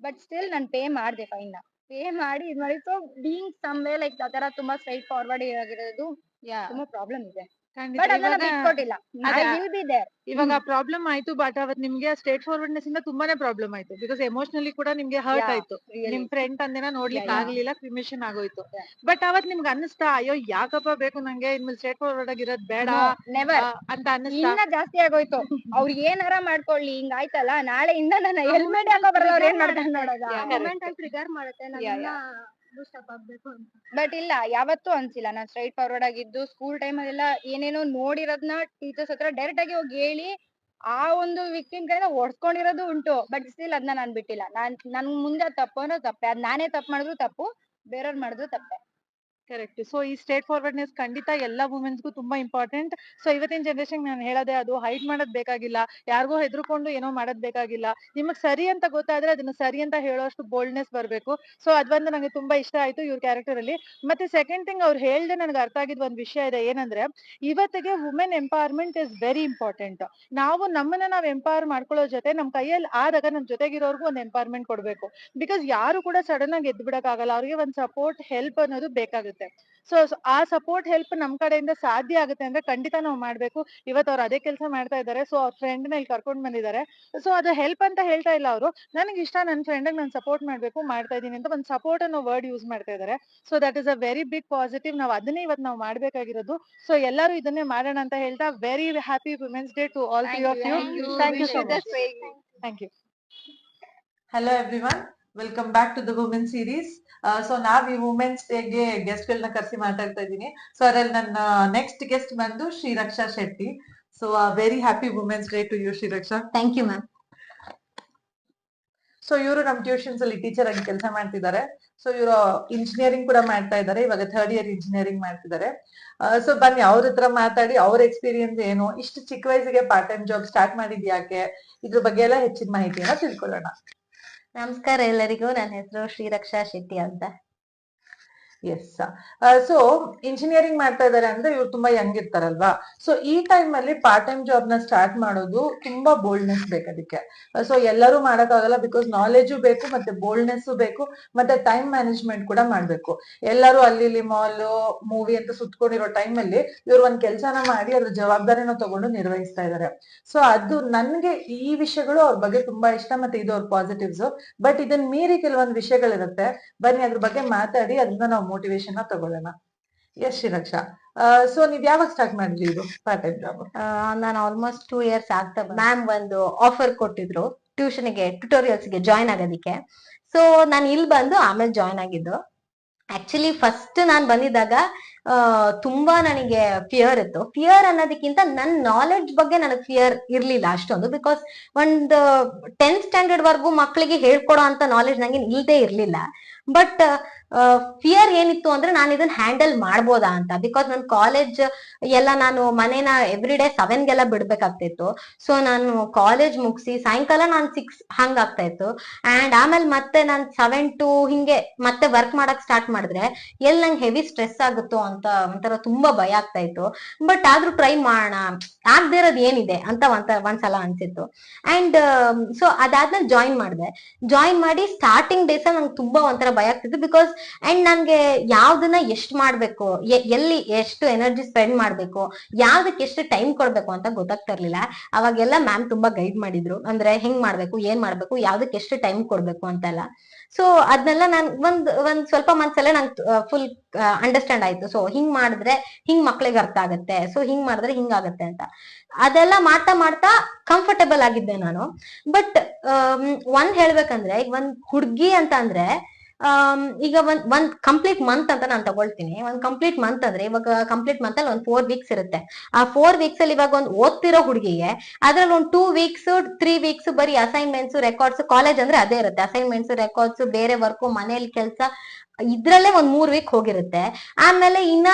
ಬಟ್ ಸ್ಟಿಲ್ ನಾನು ಪೇ ಮಾಡ್ದೆ ಫೈನ್. ಪೇ ಮಾಡಿ ಇದ್ ಮಾಡಿ. So being some way like ಆತರ ತುಂಬಾ ಸ್ಟ್ರೈಟ್ ಫಾರ್ವರ್ಡ್ ಆಗಿರೋದು ತುಂಬಾ ಪ್ರಾಬ್ಲಮ್ ಇದೆ. ಬಟ್ ಅದನ್ನ ಬಿಟ್ಕೊಟ್ಟಿಲ್ಲ. I will be there. ಇವಾಗ ಪ್ರಾಬ್ಲಮ್ ಆಯ್ತು, ಬಟ್ ಅವತ್ ನಿಮ್ಗೆ ಸ್ಟ್ರೇಟ್ ಫಾರ್ವರ್ಡ್ನೆಸ್ ಇಂದ ತುಂಬಾನೇ ಪ್ರಾಬ್ಲಮ್ ಆಯ್ತು. ಬಿಕಾಸ್ ಎಮೋಷನಲಿ ಕೂಡ ನಿಮ್ಗೆ ಹರ್ಟ್ ಆಯ್ತು. ನಿಮ್ ಫ್ರೆಂಡ್ ತಂದೆನ ನೋಡ್ಲಿಕ್ಕೆ ಆಗ್ಲಿಲ್ಲ, ಕ್ರಿಮಿಷನ್ ಆಗೋಯ್ತು. ಬಟ್ ಅವತ್ ನಿಮ್ಗೆ ಅನ್ನಿಸ್ತಾ, ಅಯ್ಯೋ ಯಾಕಪ್ಪ ಬೇಕು ನಂಗೆ ಇನ್ಮೇಲೆ ಸ್ಟ್ರೇಟ್ ಫಾರ್ವರ್ಡ್ ಆಗಿರೋದ್ ಬೇಡ ನೆವರ್ ಅಂತ ಅನ್ನಿಸ್ತಾ? ಇನ್ನ ಜಾಸ್ತಿ ಆಗೋಯ್ತು. ಅವ್ರು ಏನಾರ ಮಾಡ್ಕೊಳ್ಳಿ, ಹಿಂಗ್ ಆಯ್ತಲ್ಲ, ನಾಳೆಯಿಂದ ನನ್ನ ಹೆಲ್ಮೆಟ್ ಹಾಕೋ ಬರಲ್ಲ, ಅವ್ರು ಏನ್ ಮಾಡ್ತಾರೆ ನೋಡೋದ. ಟ್ರಿಗರ್ ಮಾಡುತ್ತೆ ಬೂಸ್ಟಪ್ ಆಗ್ಬೇಕು ಅಂತ. ಬಟ್ ಇಲ್ಲ, ಯಾವತ್ತೂ ಅನ್ಸಿಲ್ಲ ನಾನ್ ಸ್ಟ್ರೈಟ್ ಫಾರ್ವರ್ಡ್ ಆಗಿದ್ದು. ಸ್ಕೂಲ್ ಟೈಮ್ ಅಲ್ಲೆಲ್ಲ ಏನೇನೋ ನೋಡಿರೋದ್ನ ಟೀಚರ್ಸ್ ಹತ್ರ ಡೈರೆಕ್ಟ್ ಆಗಿ ಹೋಗಿ ಹೇಳಿ ಆ ಒಂದು ವಿಕ್ಟಿಮ್ ಕೈನ ಓಡಿಸ್ಕೊಂಡಿರೋದು ಉಂಟು. ಬಟ್ ಸ್ಟಿಲ್ ಅದನ್ನ ನಾನ್ ಬಿಟ್ಟಿಲ್ಲ. ನನ್ ಮುಂದೆ ತಪ್ಪು ಅನ್ನೋ ತಪ್ಪೆ, ಅದ್ ನಾನೇ ತಪ್ಪು ಮಾಡಿದ್ರು ತಪ್ಪು, ಬೇರೆಯವ್ರು ಮಾಡಿದ್ರು ತಪ್ಪೆ. ಕರೆಕ್ಟ್. ಸೊ ಈ ಸ್ಟ್ರೇಟ್ ಫಾರ್ವರ್ಡ್ನೆಸ್ ಖಂಡಿತ ಎಲ್ಲಾ ವುಮೆನ್ಸ್ಗೂ ತುಂಬಾ ಇಂಪಾರ್ಟೆಂಟ್. ಸೊ ಇವತ್ತಿನ ಜನರೇಷನ್ ನಾನು ಹೇಳೋದೇ ಅದು, ಹೈಡ್ ಮಾಡೋದ್ ಬೇಕಾಗಿಲ್ಲ, ಯಾರಿಗೋ ಹೆದರ್ಕೊಂಡು ಏನೋ ಮಾಡೋದ್ ಬೇಕಾಗಿಲ್ಲ. ನಿಮಗ್ ಸರಿ ಅಂತ ಗೊತ್ತಾದ್ರೆ ಅದನ್ನ ಸರಿ ಅಂತ ಹೇಳೋಷ್ಟು ಬೋಲ್ಡ್ನೆಸ್ ಬರ್ಬೇಕು. ಸೊ ಅದೊಂದು ನಂಗೆ ತುಂಬಾ ಇಷ್ಟ ಆಯ್ತು ಇವ್ರ ಕ್ಯಾರೆಕ್ಟರ್ ಅಲ್ಲಿ. ಮತ್ತೆ ಸೆಕೆಂಡ್ ಥಿಂಗ್, ಅವ್ರು ಹೇಳ್ದೆ ನನಗೆ ಅರ್ಥ ಆಗಿದ್ ಒಂದ್ ವಿಷಯ ಇದೆ. ಏನಂದ್ರೆ ಇವತ್ತಿಗೆ women empowerment is very important. ನಾವು ನಮ್ಮನ್ನ ನಾವ್ ಎಂಪವರ್ ಮಾಡ್ಕೊಳ್ಳೋ ಜೊತೆ ನಮ್ ಕೈಯಲ್ಲಿ ಆದಾಗ ನಮ್ ಜೊತೆಗಿರೋರ್ಗು ಒಂದ್ ಎಂಪವರ್ಮೆಂಟ್ ಕೊಡ್ಬೇಕು. ಬಿಕಾಸ್ ಯಾರು ಕೂಡ ಸಡನ್ ಆಗಿ ಎದ್ದು ಬಿಡಕ್ ಆಗಲ್ಲ, ಅವ್ರಿಗೆ ಒಂದ್ ಸಪೋರ್ಟ್, ಹೆಲ್ಪ್ ಅನ್ನೋದು ಬೇಕಾಗುತ್ತೆ. ಆಗುತ್ತೆ. ಸೊ ಆ ಸಪೋರ್ಟ್ ಹೆಲ್ಪ್ ನಮ್ ಕಡೆಯಿಂದ ಸಾಧ್ಯ ಆಗುತ್ತೆ ಅಂದ್ರೆ ಖಂಡಿತ ನಾವು ಮಾಡ್ಬೇಕು. ಇವತ್ತು ಅವ್ರು ಅದೇ ಕೆಲಸ ಮಾಡ್ತಾ ಇದ್ದಾರೆ. ಸೊ ಅವ್ರ ಫ್ರೆಂಡ್ ನ ಇಲ್ಲಿ ಕರ್ಕೊಂಡ್ ಬಂದಿದ್ದಾರೆ. ಸೊ ಅದು ಹೆಲ್ಪ್ ಅಂತ ಹೇಳ್ತಾ ಇಲ್ಲ ಅವರು. ನನಗೆ ಇಷ್ಟ ನನ್ನ ಫ್ರೆಂಡ್ ನಾನು ಸಪೋರ್ಟ್ ಮಾಡ್ಬೇಕು ಮಾಡ್ತಾ ಇದೀನಿ ಅಂತ ಒಂದು ಸಪೋರ್ಟ್ ಅನ್ನೋ ವರ್ಡ್ ಯೂಸ್ ಮಾಡ್ತಾ ಇದ್ದಾರೆ. So that is a very big positive. ನಾವು ಅದನ್ನೇ ಇವತ್ತು ನಾವು ಮಾಡ್ಬೇಕಾಗಿರೋದು. ಸೊ ಎಲ್ಲರೂ ಇದನ್ನೇ ಮಾಡೋಣ ಅಂತ ಹೇಳ್ತಾ very happy women's day to all three of you. Thank you so much. Thank you. Hello everyone, welcome back to the women series. So ನಾವ್ ಈ ವುಮೆನ್ಸ್ ಡೇಗೆ ಗೆಸ್ಟ್ ಗಳನ್ನ ಕರೆಸಿ ಮಾತಾಡ್ತಾ ಇದ್ದೀನಿ. ಸೊ ಅದ್ರಲ್ಲಿ ನನ್ನ ನೆಕ್ಸ್ಟ್ ಗೆಸ್ಟ್ ಬಂದು Shriraksha Shetty. So very happy women's day to you Shriraksha. Thank you ma'am. So ಇವರು ನಮ್ ಟ್ಯೂಷನ್ಸ್ ಅಲ್ಲಿ ಟೀಚರ್ ಆಗಿ ಕೆಲಸ ಮಾಡ್ತಿದ್ದಾರೆ. ಸೊ ಇವರು ಇಂಜಿನಿಯರಿಂಗ್ ಕೂಡ ಮಾಡ್ತಾ ಇದ್ದಾರೆ. ಇವಾಗ 3rd ಇಯರ್ ಇಂಜಿನಿಯರಿಂಗ್ ಮಾಡ್ತಿದ್ದಾರೆ. ಸೊ ಬನ್ನಿ ಅವ್ರ ಹತ್ರ ಮಾತಾಡಿ ಅವ್ರ ಎಕ್ಸ್ಪೀರಿಯನ್ಸ್ ಏನು, ಇಷ್ಟು ಚಿಕ್ಕ ವಯಸ್ಸಿಗೆ ಪಾರ್ಟ್ ಟೈಮ್ ಜಾಬ್ ಸ್ಟಾರ್ಟ್ ಮಾಡಿದ್ ಯಾಕೆ, ಇದ್ರ ಬಗ್ಗೆ ಎಲ್ಲ ಹೆಚ್ಚಿನ ಮಾಹಿತಿಯನ್ನ ತಿಳ್ಕೊಳ್ಳೋಣ. ನಮಸ್ಕಾರ ಎಲ್ಲರಿಗೂ. ನನ್ನ ಹೆಸರು ಶ್ರೀರಕ್ಷಾ ಶೆಟ್ಟಿ ಅಂತ. ಎಸ್. ಸೊ ಇಂಜಿನಿಯರಿಂಗ್ ಮಾಡ್ತಾ ಇದಾರೆ ಅಂದ್ರೆ ಇವ್ರು ತುಂಬಾ ಯಂಗ್ ಇರ್ತಾರಲ್ವಾ. ಸೊ ಈ ಟೈಮ್ ಅಲ್ಲಿ ಪಾರ್ಟ್ ಟೈಮ್ ಜಾಬ್ ನ ಸ್ಟಾರ್ಟ್ ಮಾಡೋದು ತುಂಬಾ ಬೋಲ್ಡ್ನೆಸ್ ಬೇಕು ಅದಕ್ಕೆ. ಸೊ ಎಲ್ಲರೂ ಮಾಡಕ್ಕಾಗಲ್ಲ, ಬಿಕಾಸ್ ನಾಲೆಜು ಬೇಕು, ಮತ್ತೆ ಬೋಲ್ಡ್ನೆಸ್ ಬೇಕು, ಮತ್ತೆ ಟೈಮ್ ಮ್ಯಾನೇಜ್ಮೆಂಟ್ ಕೂಡ ಮಾಡ್ಬೇಕು. ಎಲ್ಲರೂ ಅಲ್ಲಿ ಮಾಲ್ ಮೂವಿ ಅಂತ ಸುತ್ಕೊಂಡಿರೋ ಟೈಮ್ ಅಲ್ಲಿ ಇವ್ರು ಒಂದ್ ಕೆಲ್ಸನ ಮಾಡಿ ಅದ್ರ ಜವಾಬ್ದಾರಿನ ತಗೊಂಡು ನಿರ್ವಹಿಸ್ತಾ ಇದಾರೆ. ಸೊ ಅದು ನನ್ಗೆ ಈ ವಿಷಯಗಳು ಅವ್ರ ಬಗ್ಗೆ ತುಂಬಾ ಇಷ್ಟ, ಮತ್ತೆ ಇದು ಅವ್ರ ಪಾಸಿಟಿವ್ಸ್. ಬಟ್ ಇದನ್ ಮೀರಿ ಕೆಲವೊಂದು ವಿಷಯಗಳಿರುತ್ತೆ. ಬನ್ನಿ ಅದ್ರ ಬಗ್ಗೆ ಮಾತಾಡಿ ಅದನ್ನ ನಾವು ಮೋಟಿವೇಶನ್ ತಗೊಳ್ಳೋಣ. ಎಸ್ ಶ್ರೀರಕ್ಷಾ, ಸೊ ನೀವ್ ಯಾವಾಗ ಸ್ಟಾರ್ಟ್ ಮಾಡಿದ್ರಿ ಇದು ಪಾರ್ಟ್ ಟೈಮ್ ಜಾಬ್? ನಾನು ಆಲ್ಮೋಸ್ಟ್ 2 years ಆಗ್ತಾ ಮ್ಯಾಮ್ ಒಂದು ಆಫರ್ ಕೊಟ್ಟಿದ್ರು ಟ್ಯೂಷನ್ಗೆ ಟ್ಯುಟೋರಿಯಲ್ಸ್ಗೆ ಜಾಯ್ನ್ ಆಗೋದಿಕ್ಕೆ. ಸೊ ನಾನು ಇಲ್ಲಿ ಬಂದು ಆಮೇಲೆ ಜಾಯ್ನ್ ಆಗಿದ್ದು. ಆಕ್ಚುಲಿ ಫಸ್ಟ್ ನಾನ್ ಬಂದಿದ್ದಾಗ ತುಂಬಾ ನನಗೆ ಫಿಯರ್ ಇತ್ತು. ಫಿಯರ್ ಅನ್ನೋದಕ್ಕಿಂತ ನನ್ನ ನಾಲೆಡ್ಜ್ ಬಗ್ಗೆ ನನಗೆ ಫಿಯರ್ ಇರ್ಲಿಲ್ಲ ಅಷ್ಟೊಂದು. ಬಿಕಾಸ್ ಒಂದು 10th ಸ್ಟ್ಯಾಂಡರ್ಡ್ ವರ್ಗು ಮಕ್ಕಳಿಗೆ ಹೇಳ್ಕೊಡೋ ಅಂತ ನಾಲೆಡ್ಜ್ ನಂಗೆ ಇಲ್ದೇ ಇರ್ಲಿಲ್ಲ. ಬಟ್ ಫಿಯರ್ ಏನಿತ್ತು ಅಂದ್ರೆ ನಾನು ಇದನ್ನ ಹ್ಯಾಂಡಲ್ ಮಾಡ್ಬೋದಾ ಅಂತ. ಬಿಕಾಸ್ ನನ್ನ ಕಾಲೇಜ್ ಎಲ್ಲ ನಾನು ಮನೇನ ಎವ್ರಿ ಡೇ 7ಗೆಲ್ಲ ಬಿಡ್ಬೇಕಾಗ್ತಿತ್ತು. ಸೊ ನಾನು ಕಾಲೇಜ್ ಮುಗಿಸಿ ಸಾಯಂಕಾಲ ನಾನು 6 ಹಂಗ ಆಗ್ತಾ ಇತ್ತು. ಅಂಡ್ ಆಮೇಲೆ ಮತ್ತೆ ನಾನು 7 to ಹಿಂಗೆ ಮತ್ತೆ ವರ್ಕ್ ಮಾಡಕ್ ಸ್ಟಾರ್ಟ್ ಮಾಡಿದ್ರೆ ಎಲ್ಲಿ ನಂಗೆ ಹೆವಿ ಸ್ಟ್ರೆಸ್ ಆಗುತ್ತೋ ಅಂತ ಒಂಥರ ತುಂಬಾ ಭಯ ಆಗ್ತಾ ಇತ್ತು. ಬಟ್ ಆದ್ರೂ ಟ್ರೈ ಮಾಡೋಣ, ಆಗದೆ ಇರೋದು ಏನಿದೆ ಅಂತ ಒಂದ್ಸಲ ಅನ್ಸಿತ್ತು. ಅಂಡ್ ಸೊ ಅದಾದ್ಮೇಲೆ ಜಾಯಿನ್ ಮಾಡಿ ಸ್ಟಾರ್ಟಿಂಗ್ ಡೇಸ್ ನಂಗೆ ತುಂಬಾ ಒಂಥರ ಭಯ ಆಗ್ತಿತ್ತು. ಬಿಕಾಸ್ ಅಂಡ್ ನನ್ಗೆ ಯಾವ್ದನ್ನ ಎಷ್ಟ್ ಮಾಡ್ಬೇಕು, ಎಲ್ಲಿ ಎಷ್ಟು ಎನರ್ಜಿ ಸ್ಪೆಂಡ್ ಮಾಡ್ಬೇಕು, ಯಾವ್ದಕ್ಕೆ ಎಷ್ಟು ಟೈಮ್ ಕೊಡ್ಬೇಕು ಅಂತ ಗೊತ್ತಾಗ್ತಾ ಇರ್ಲಿಲ್ಲ. ಅವಾಗೆಲ್ಲ ಮ್ಯಾಮ್ ತುಂಬಾ ಗೈಡ್ ಮಾಡಿದ್ರು, ಅಂದ್ರೆ ಹೆಂಗ್ ಮಾಡ್ಬೇಕು, ಏನ್ ಮಾಡ್ಬೇಕು, ಯಾವ್ದಕ್ಕೆ ಎಷ್ಟು ಟೈಮ್ ಕೊಡ್ಬೇಕು ಅಂತೆಲ್ಲ. ಸೊ ಅದನ್ನೆಲ್ಲ ನಾನ್ ಒಂದ್ ಸ್ವಲ್ಪ ಮನ್ಸಲ್ಲೇ ನಂಗೆ ಫುಲ್ ಅಂಡರ್ಸ್ಟ್ಯಾಂಡ್ ಆಯ್ತು. ಸೊ ಹಿಂಗ್ ಮಾಡಿದ್ರೆ ಹಿಂಗ್ ಮಕ್ಳಿಗೆ ಅರ್ಥ ಆಗತ್ತೆ, ಸೊ ಹಿಂಗ್ ಮಾಡಿದ್ರೆ ಹಿಂಗಾಗತ್ತೆ ಅಂತ. ಅದೆಲ್ಲ ಮಾಡ್ತಾ ಕಂಫರ್ಟಬಲ್ ಆಗಿದ್ದೆ ನಾನು. ಬಟ್ ಒಂದ್ ಹೇಳ್ಬೇಕಂದ್ರೆ ಈಗ ಒಂದ್ ಹುಡ್ಗಿ ಅಂತ ಅಂದ್ರೆ ಈಗ ಒಂದ್ ಕಂಪ್ಲೀಟ್ ಮಂತ್ ಅಂತ ನಾನು ತಗೊಳ್ತೀನಿ. ಒಂದ್ ಕಂಪ್ಲೀಟ್ ಮಂತ್ ಅಂದ್ರೆ ಇವಾಗ ಕಂಪ್ಲೀಟ್ ಮಂತ್ ಅಲ್ಲಿ ಒಂದ್ 4 weeks ಇರುತ್ತೆ. ಆ 4 weeks ಅಲ್ಲಿ ಇವಾಗ ಒಂದ್ ಓದ್ತಿರೋ ಹುಡುಗಿಗೆ ಅದ್ರಲ್ಲಿ ಒಂದ್ 2 weeks 3 weeks ಬರೀ ಅಸೈನ್ಮೆಂಟ್ಸ್ ರೆಕಾರ್ಡ್ಸ್, ಕಾಲೇಜ್ ಅಂದ್ರೆ ಅದೇ ಇರುತ್ತೆ, ಅಸೈನ್ಮೆಂಟ್ಸ್ ರೆಕಾರ್ಡ್ಸ್, ಬೇರೆ ವರ್ಕ್, ಮನೇಲಿ ಕೆಲಸ, ಇದ್ರಲ್ಲೇ ಒಂದ್ 3 week ಹೋಗಿರುತ್ತೆ. ಆಮೇಲೆ ಇನ್ನ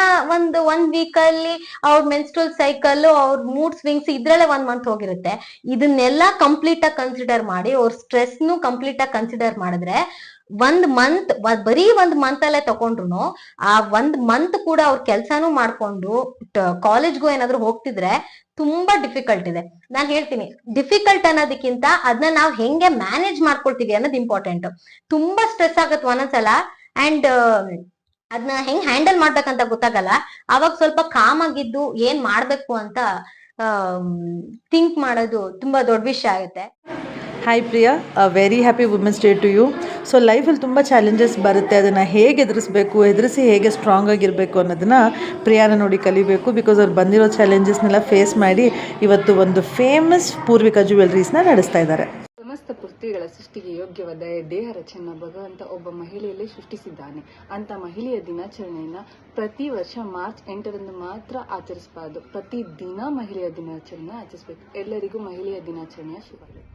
ಒಂದ್ ವೀಕ್ ಅಲ್ಲಿ ಅವ್ರ ಮೆನ್ಸ್ಟ್ರಲ್ ಸೈಕಲ್, ಅವ್ರ ಮೂಡ್ ಸ್ವಿಂಗ್ಸ್, ಇದ್ರಲ್ಲೇ 1 month ಹೋಗಿರುತ್ತೆ. ಇದನ್ನೆಲ್ಲ ಕಂಪ್ಲೀಟ್ ಆಗಿ ಕನ್ಸಿಡರ್ ಮಾಡಿ ಅವ್ರ ಸ್ಟ್ರೆಸ್ನು ಕಂಪ್ಲೀಟ್ ಆಗಿ ಕನ್ಸಿಡರ್ ಮಾಡಿದ್ರೆ ಬರೀ ಒಂದ್ ಮಂತ್ ಅಲ್ಲೇ ತಗೊಂಡ್ರು ಆ 1 month ಕೂಡ ಅವ್ರ ಕೆಲ್ಸಾನು ಮಾಡ್ಕೊಂಡು ಕಾಲೇಜ್ಗೂ ಏನಾದ್ರು ಹೋಗ್ತಿದ್ರೆ ತುಂಬಾ ಡಿಫಿಕಲ್ಟ್ ಇದೆ. ನಾನ್ ಹೇಳ್ತೀನಿ, ಡಿಫಿಕಲ್ಟ್ ಅನ್ನೋದಕ್ಕಿಂತ ಅದನ್ನ ನಾವ್ ಹೆಂಗೆ ಮ್ಯಾನೇಜ್ ಮಾಡ್ಕೊಳ್ತೀವಿ ಅನ್ನೋದು ಇಂಪಾರ್ಟೆಂಟ್. ತುಂಬಾ ಸ್ಟ್ರೆಸ್ ಆಗತ್ತೆ ಒಂದೊಂದ್ಸಲ. ಅಂಡ್ ಅದನ್ನ ಹೆಂಗ್ ಹ್ಯಾಂಡಲ್ ಮಾಡ್ಬೇಕಂತ ಗೊತ್ತಾಗಲ್ಲ. ಅವಾಗ ಸ್ವಲ್ಪ ಕಾಮ್ ಆಗಿದ್ದು ಏನ್ ಮಾಡ್ಬೇಕು ಅಂತ ಥಿಂಕ್ ಮಾಡೋದು ತುಂಬಾ ದೊಡ್ಡ ವಿಷಯ ಆಗುತ್ತೆ. Hi Priya, very happy women's day to you. So ಲೈಫಲ್ಲಿ ತುಂಬ ಚಾಲೆಂಜಸ್ ಬರುತ್ತೆ, ಅದನ್ನು ಹೇಗೆ ಎದುರಿಸಿ ಹೇಗೆ ಸ್ಟ್ರಾಂಗ್ ಆಗಿರಬೇಕು ಅನ್ನೋದನ್ನು ಪ್ರಿಯಾನ ನೋಡಿ ಕಲಿಬೇಕು. ಬಿಕಾಸ್ ಅವ್ರು ಬಂದಿರೋ ಚಾಲೆಂಜಸ್ನೆಲ್ಲ ಫೇಸ್ ಮಾಡಿ ಇವತ್ತು ಒಂದು ಫೇಮಸ್ ಪೂರ್ವಿಕಾ ಜ್ಯುವೆಲ್ರೀಸ್ನ ನಡೆಸ್ತಾ ಇದ್ದಾರೆ. ಸಮಸ್ತ ಪೃಥ್ವಿಗಳ ಸೃಷ್ಟಿಗೆ ಯೋಗ್ಯವಾದ ದೇಹ ರಚನೆಯನ್ನು ಭಗವಂತ ಒಬ್ಬ ಮಹಿಳೆಯಲ್ಲಿ ಸೃಷ್ಟಿಸಿದ್ದಾನೆ. ಅಂತ ಮಹಿಳೆಯ ದಿನಾಚರಣೆಯನ್ನ ಪ್ರತಿ ವರ್ಷ ಮಾರ್ಚ್ 8ರಂದು ಮಾತ್ರ ಆಚರಿಸಬಾರದು, ಪ್ರತಿ ದಿನ ಮಹಿಳೆಯ ದಿನಾಚರಣೆ ಆಚರಿಸಬೇಕು. ಎಲ್ಲರಿಗೂ ಮಹಿಳೆಯ ದಿನಾಚರಣೆಯ ಶುಭಾಶಯ.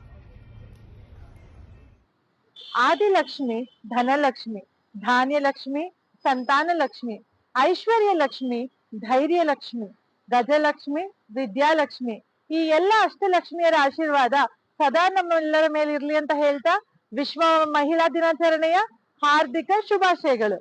ಆದಿಲಕ್ಷ್ಮಿ, ಧನಲಕ್ಷ್ಮಿ, ಧಾನ್ಯಲಕ್ಷ್ಮಿ, ಸಂತಾನಲಕ್ಷ್ಮಿ, ಐಶ್ವರ್ಯಲಕ್ಷ್ಮಿ, ಧೈರ್ಯಲಕ್ಷ್ಮಿ, ಗಜಲಕ್ಷ್ಮಿ, ವಿದ್ಯಾಲಕ್ಷ್ಮಿ, ಈ ಎಲ್ಲ ಅಷ್ಟಲಕ್ಷ್ಮಿಯರ ಆಶೀರ್ವಾದ ಸದಾ ನಮ್ಮೆಲ್ಲರ ಮೇಲೆ ಇರ್ಲಿ ಅಂತ ಹೇಳ್ತಾ ವಿಶ್ವ ಮಹಿಳಾ ದಿನಾಚರಣೆಯ ಹಾರ್ದಿಕ ಶುಭಾಶಯಗಳು.